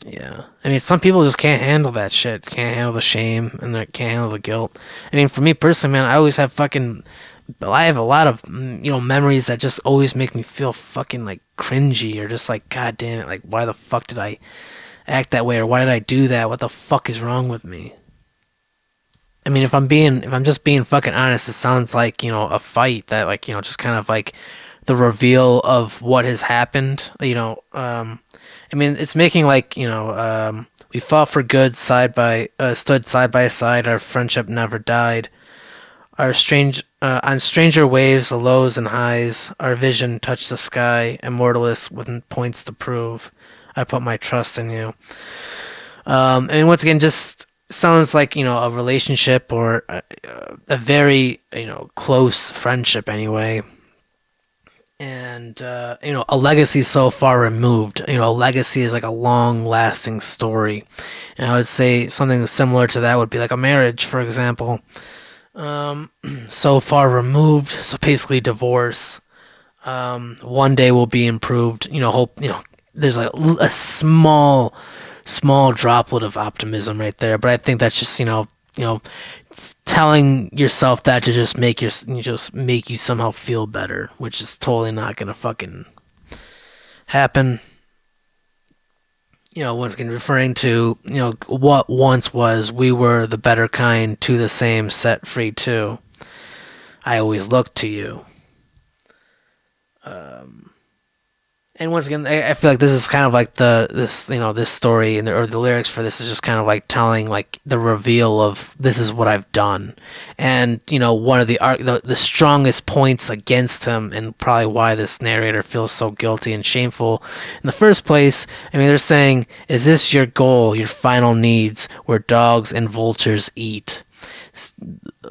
yeah. I mean, some people just can't handle that shit. Can't handle the shame, and they can't handle the guilt. I mean, for me personally, man, I always have I have a lot of, you know, memories that just always make me feel fucking like cringy, or just like, god damn it, like, why the fuck did I act that way, or why did I do that? What the fuck is wrong with me? I mean, if I'm just being fucking honest, it sounds like, you know, a fight that, like, you know, just kind of like the reveal of what has happened, you know. I mean, it's making like, you know, we fought for good, stood side by side, our friendship never died. On stranger waves, the lows and highs, our vision touched the sky, immortalist with points to prove. I put my trust in you. And once again, just sounds like, you know, a relationship, or a very, you know, close friendship anyway. And, you know, a legacy so far removed. You know, a legacy is like a long-lasting story. And I would say something similar to that would be like a marriage, for example. So far removed, so basically divorce. One day will be improved. You know, hope, you know, there's like a small droplet of optimism right there. But I think that's just, you know, telling yourself that to just make you somehow feel better, which is totally not gonna fucking happen. You know, once again, referring to, you know, what once was, we were the better kind, to the same, set free too. I always look to you. And once again, I feel like this is kind of like this story, and or the lyrics for this is just kind of like telling like the reveal of, this is what I've done, and, you know, one of the strongest points against him, and probably why this narrator feels so guilty and shameful in the first place. I mean, they're saying, is this your goal, your final needs, where dogs and vultures eat?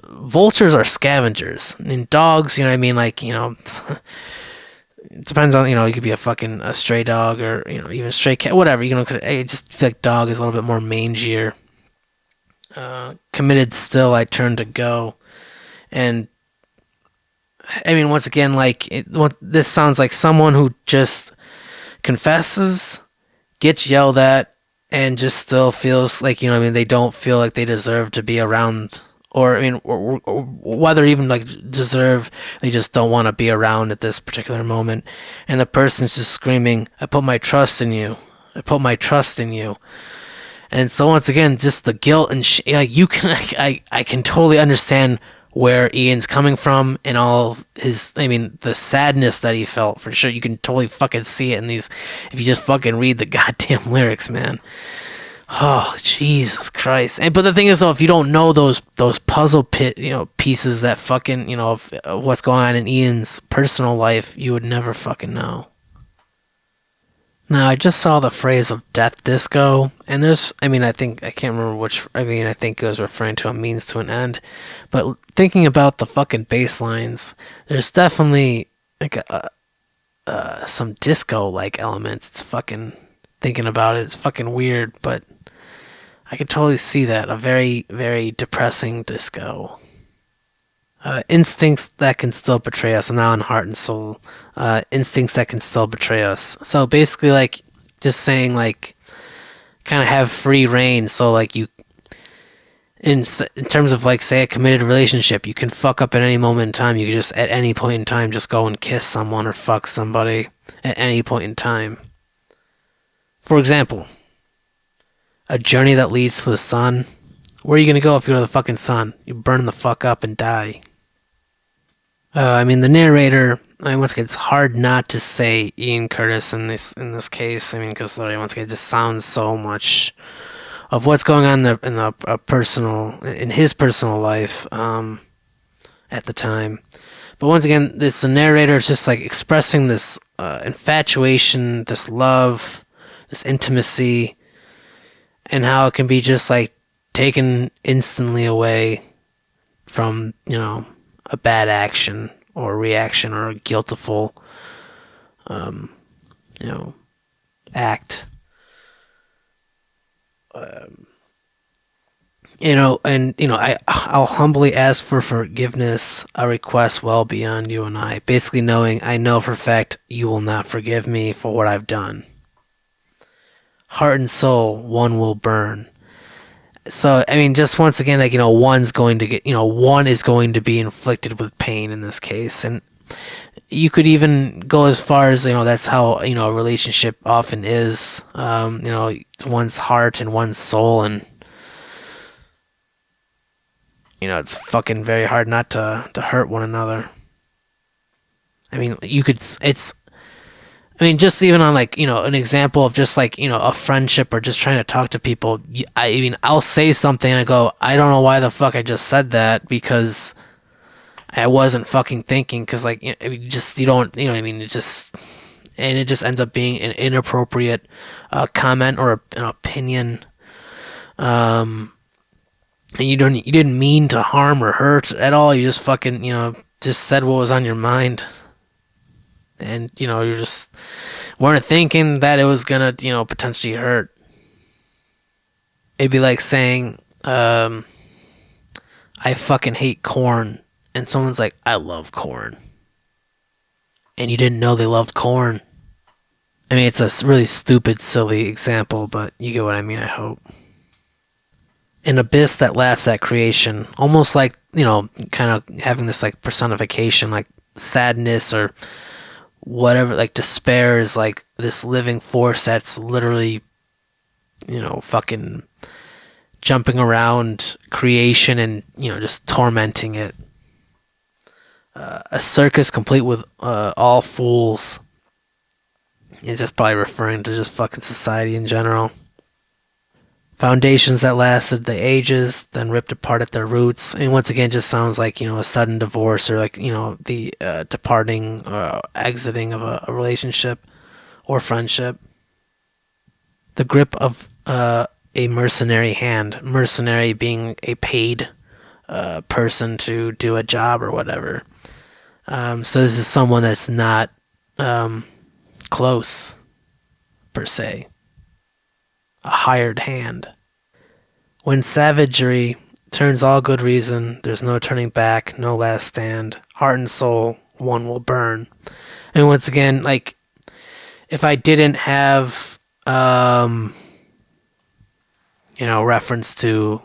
Vultures are scavengers, and dogs, you know what I mean, like, you know. It depends on, you know, you could be a stray dog, or, you know, even a stray cat, whatever, you know. I just feel like dog is a little bit more mangier. Committed still, I turn to go. And, I mean, once again, like, this sounds like someone who just confesses, gets yelled at, and just still feels like, you know what I mean, they don't feel like they deserve to be around or I mean, or whether even like deserve, they just don't want to be around at this particular moment, and the person's just screaming, "I put my trust in you. I put my trust in you." And so once again, just the guilt and like you can, I can totally understand where Ian's coming from and all his, I mean, the sadness that he felt for sure. You can totally fucking see it in these, if you just fucking read the goddamn lyrics, man. Oh, Jesus Christ. And but the thing is though, if you don't know those puzzle pieces that fucking, of what's going on in Ian's personal life, you would never fucking know. Now, I just saw the phrase of death disco, and I mean, I can't remember which, I mean, I think it was referring to a means to an end, but thinking about the fucking bass lines, there's definitely, like, some disco-like elements. It's fucking, thinking about it, it's fucking weird, but I could totally see that, a very, very depressing disco. Instincts that can still betray us. I'm now in Heart and Soul. Instincts that can still betray us. So basically, like, just saying, like, kind of have free reign. So, like, you, in terms of, like, say, a committed relationship, you can fuck up at any moment in time. You can just, at any point in time, just go and kiss someone or fuck somebody at any point in time. For example, a journey that leads to the sun. Where are you gonna go if you go to the fucking sun? You burn the fuck up and die. I mean, the narrator. I mean, once again, it's hard not to say Ian Curtis in this case. I mean, because once again, it just sounds so much of what's going on in the personal, in his personal life at the time. But once again, the narrator is just like expressing this infatuation, this love, this intimacy, and how it can be just like taken instantly away from, a bad action or reaction or a guiltful, act. I'll humbly ask for forgiveness, a request well beyond you and I. Basically knowing, I know for a fact you will not forgive me for what I've done. Heart and soul, one will burn. So, I mean, just once again, like, one's going to get, one is going to be inflicted with pain in this case. And you could even go as far as, that's how, a relationship often is, one's heart and one's soul. And, it's fucking very hard not to hurt one another. I mean, just even on, like, an example of just, like, a friendship or just trying to talk to people. I'll say something and I go, I don't know why the fuck I just said that, because I wasn't fucking thinking, because, like, you don't, it just, and it just ends up being an inappropriate comment or an opinion. And you didn't mean to harm or hurt at all. You just fucking, just said what was on your mind. And, you just weren't thinking that it was gonna, potentially hurt. It'd be like saying, I fucking hate corn. And someone's like, I love corn. And you didn't know they loved corn. I mean, it's a really stupid, silly example, but you get what I mean, I hope. An abyss that laughs at creation. Almost like, kind of having this, like, personification, like sadness or whatever, like despair is like this living force that's literally, fucking jumping around creation and, just tormenting it. A circus complete with all fools. It's just probably referring to just fucking society in general. Foundations that lasted the ages, then ripped apart at their roots. And once again, just sounds like, a sudden divorce or like, the departing or exiting of a relationship or friendship. The grip of a mercenary hand. Mercenary being a paid person to do a job or whatever. So this is someone that's not close, per se. A hired hand. When savagery turns all good reason, there's no turning back, no last stand. Heart and soul, one will burn. And once again, like, if I didn't have, reference to,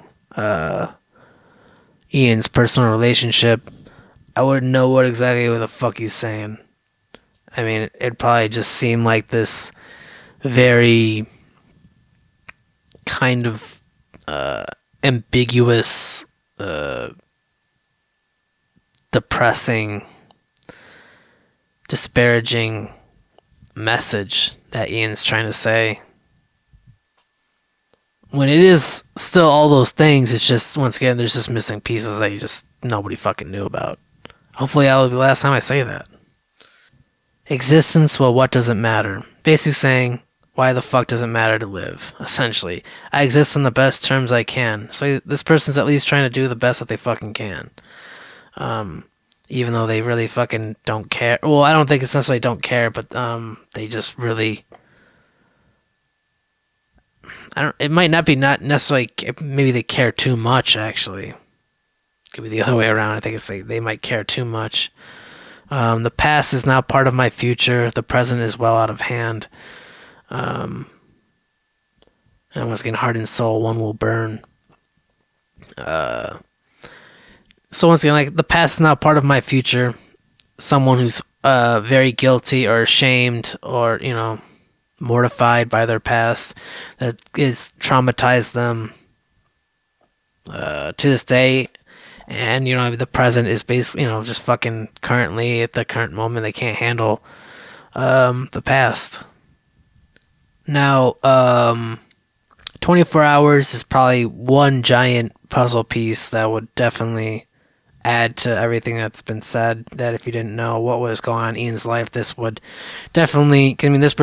Ian's personal relationship, I wouldn't know what exactly what the fuck he's saying. I mean, it'd probably just seem like this very kind of ambiguous, uh, depressing, disparaging message that Ian's trying to say. When it is still all those things, it's just, once again, there's just missing pieces that you just nobody fucking knew about. Hopefully, that'll be the last time I say that. Existence, well, what does it matter? Basically saying, why the fuck does it matter to live? Essentially, I exist on the best terms I can. So this person's at least trying to do the best that they fucking can. Even though they really fucking don't care. Well, I don't think it's necessarily don't care, but they just really. I don't. It might not be not necessarily. Maybe they care too much. Actually, could be the other way around. I think it's like they might care too much. The past is now part of my future. The present is well out of hand. And once again, heart and soul, one will burn. So once again, like the past is now part of my future. Someone who's very guilty or ashamed or mortified by their past that is traumatized them to this day. And the present is basically just fucking currently at the current moment they can't handle the past. Now 24 hours is probably one giant puzzle piece that would definitely add to everything that's been said. That if you didn't know what was going on in Ian's life, this would definitely. I mean, this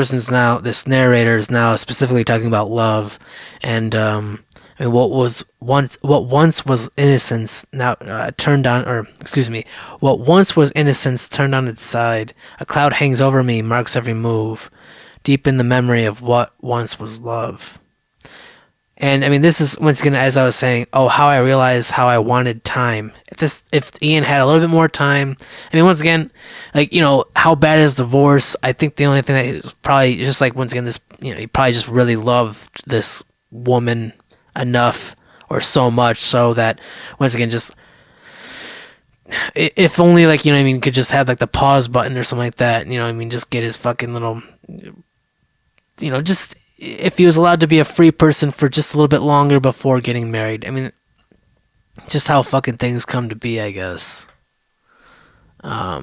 narrator is now specifically talking about love, and what once was innocence now turned on, or excuse me, what once was innocence turned on its side. A cloud hangs over me, marks every move, deep in the memory of what once was love. And I mean, this is once again, as I was saying, how I realized how I wanted time. If Ian had a little bit more time, I mean, once again, like how bad is divorce? I think the only thing that is probably just like once again, this he probably just really loved this woman enough or so much so that once again, just if only like could just have like the pause button or something like that. Just get his fucking little, just if he was allowed to be a free person for just a little bit longer before getting married. I mean, just how fucking things come to be, I guess. I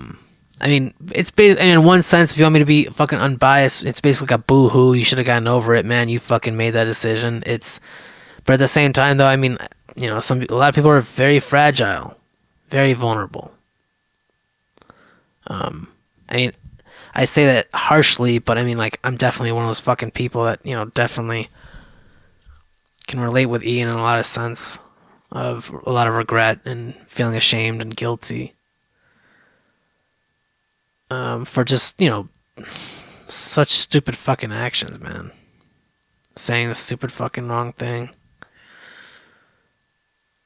mean, in one sense, if you want me to be fucking unbiased, it's basically like a boo-hoo. You should have gotten over it, man. You fucking made that decision. But at the same time, though, I mean, a lot of people are very fragile, very vulnerable. I mean, I say that harshly, but I mean, like, I'm definitely one of those fucking people that, definitely can relate with Ian in a lot of sense of a lot of regret and feeling ashamed and guilty for just, such stupid fucking actions, man. Saying the stupid fucking wrong thing.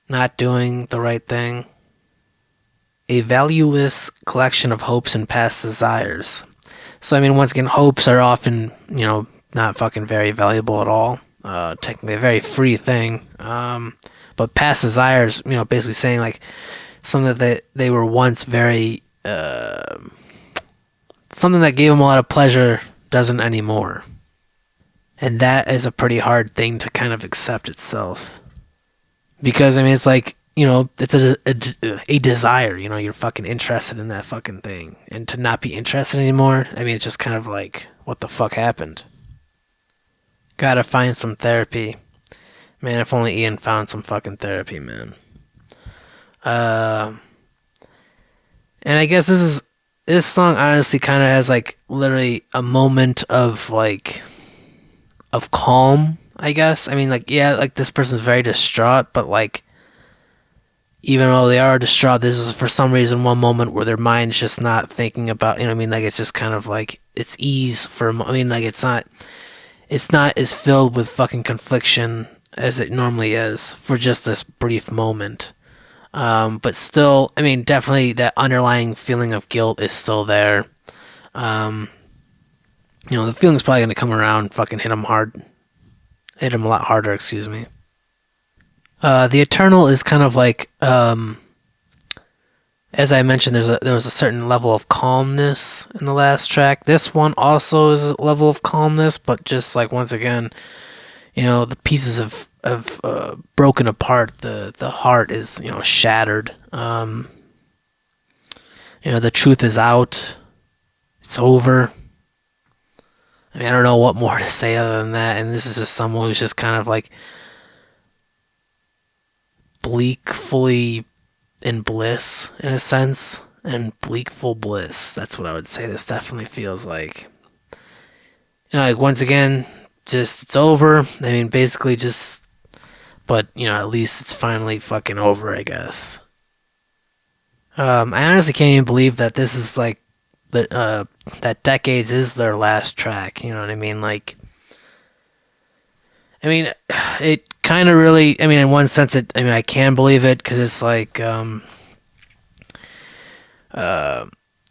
Not doing the right thing. A valueless collection of hopes and past desires. So, I mean, once again, hopes are often, not fucking very valuable at all. Technically a very free thing. But past desires, basically saying, like, something that they were once very, something that gave them a lot of pleasure doesn't anymore. And that is a pretty hard thing to kind of accept itself. Because, I mean, it's like, it's a desire, you're fucking interested in that fucking thing. And to not be interested anymore, I mean, it's just kind of like, what the fuck happened? Gotta find some therapy. Man, if only Ian found some fucking therapy, man. And I guess this song honestly kind of has like literally a moment of like, of calm, I guess. I mean, like, yeah, like this person's very distraught, but like, even though they are distraught, this is for some reason one moment where their mind's just not thinking about, like it's just kind of like, it's ease like it's not as filled with fucking confliction as it normally is for just this brief moment. But still, I mean, definitely that underlying feeling of guilt is still there. The feeling's probably going to come around, fucking hit him a lot harder, excuse me. The Eternal is kind of like, as I mentioned, there was a certain level of calmness in the last track. This one also is a level of calmness, but just like once again, the pieces of broken apart. The heart is shattered. The truth is out. It's over. I mean, I don't know what more to say other than that. And this is just someone who's just kind of like bleak, fully in bliss, in a sense. And bleak, full bliss. That's what I would say this definitely feels like. Like once again, just it's over. I mean, basically just, but at least it's finally fucking over, I guess. I honestly can't even believe that this is like that Decades is their last track. You know what I mean? Like, I mean, it kind of really. I mean, in one sense, I can believe it because it's like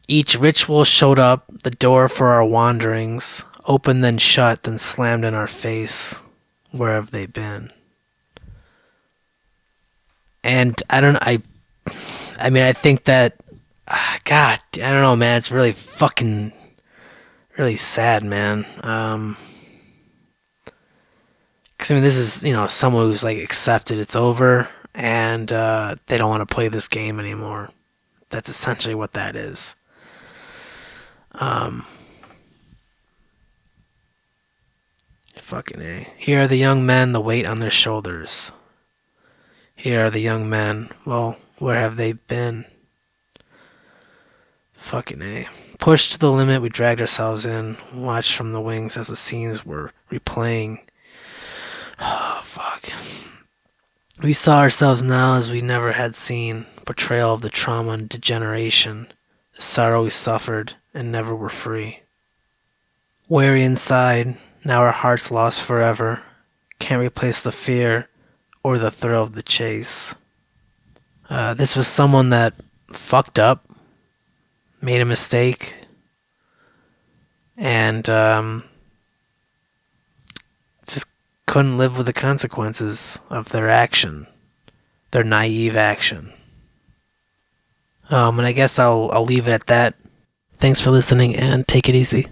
each ritual showed up, the door for our wanderings, opened then shut, then slammed in our face. Where have they been? And I don't. I mean, I think that. God, I don't know, man. It's really fucking, really sad, man. Because I mean, this is someone who's like accepted it's over, and they don't want to play this game anymore. That's essentially what that is. Fucking A. Here are the young men, the weight on their shoulders. Here are the young men. Well, where have they been? Fucking A. Pushed to the limit, we dragged ourselves in, watched from the wings as the scenes were replaying. Oh, fuck. We saw ourselves now as we never had seen. Portrayal of the trauma and degeneration, the sorrow we suffered and never were free. Weary inside, now our hearts lost forever. Can't replace the fear or the thrill of the chase. This was someone that fucked up, made a mistake, and just couldn't live with the consequences of their action, their naive action. And I guess I'll leave it at that. Thanks for listening and take it easy.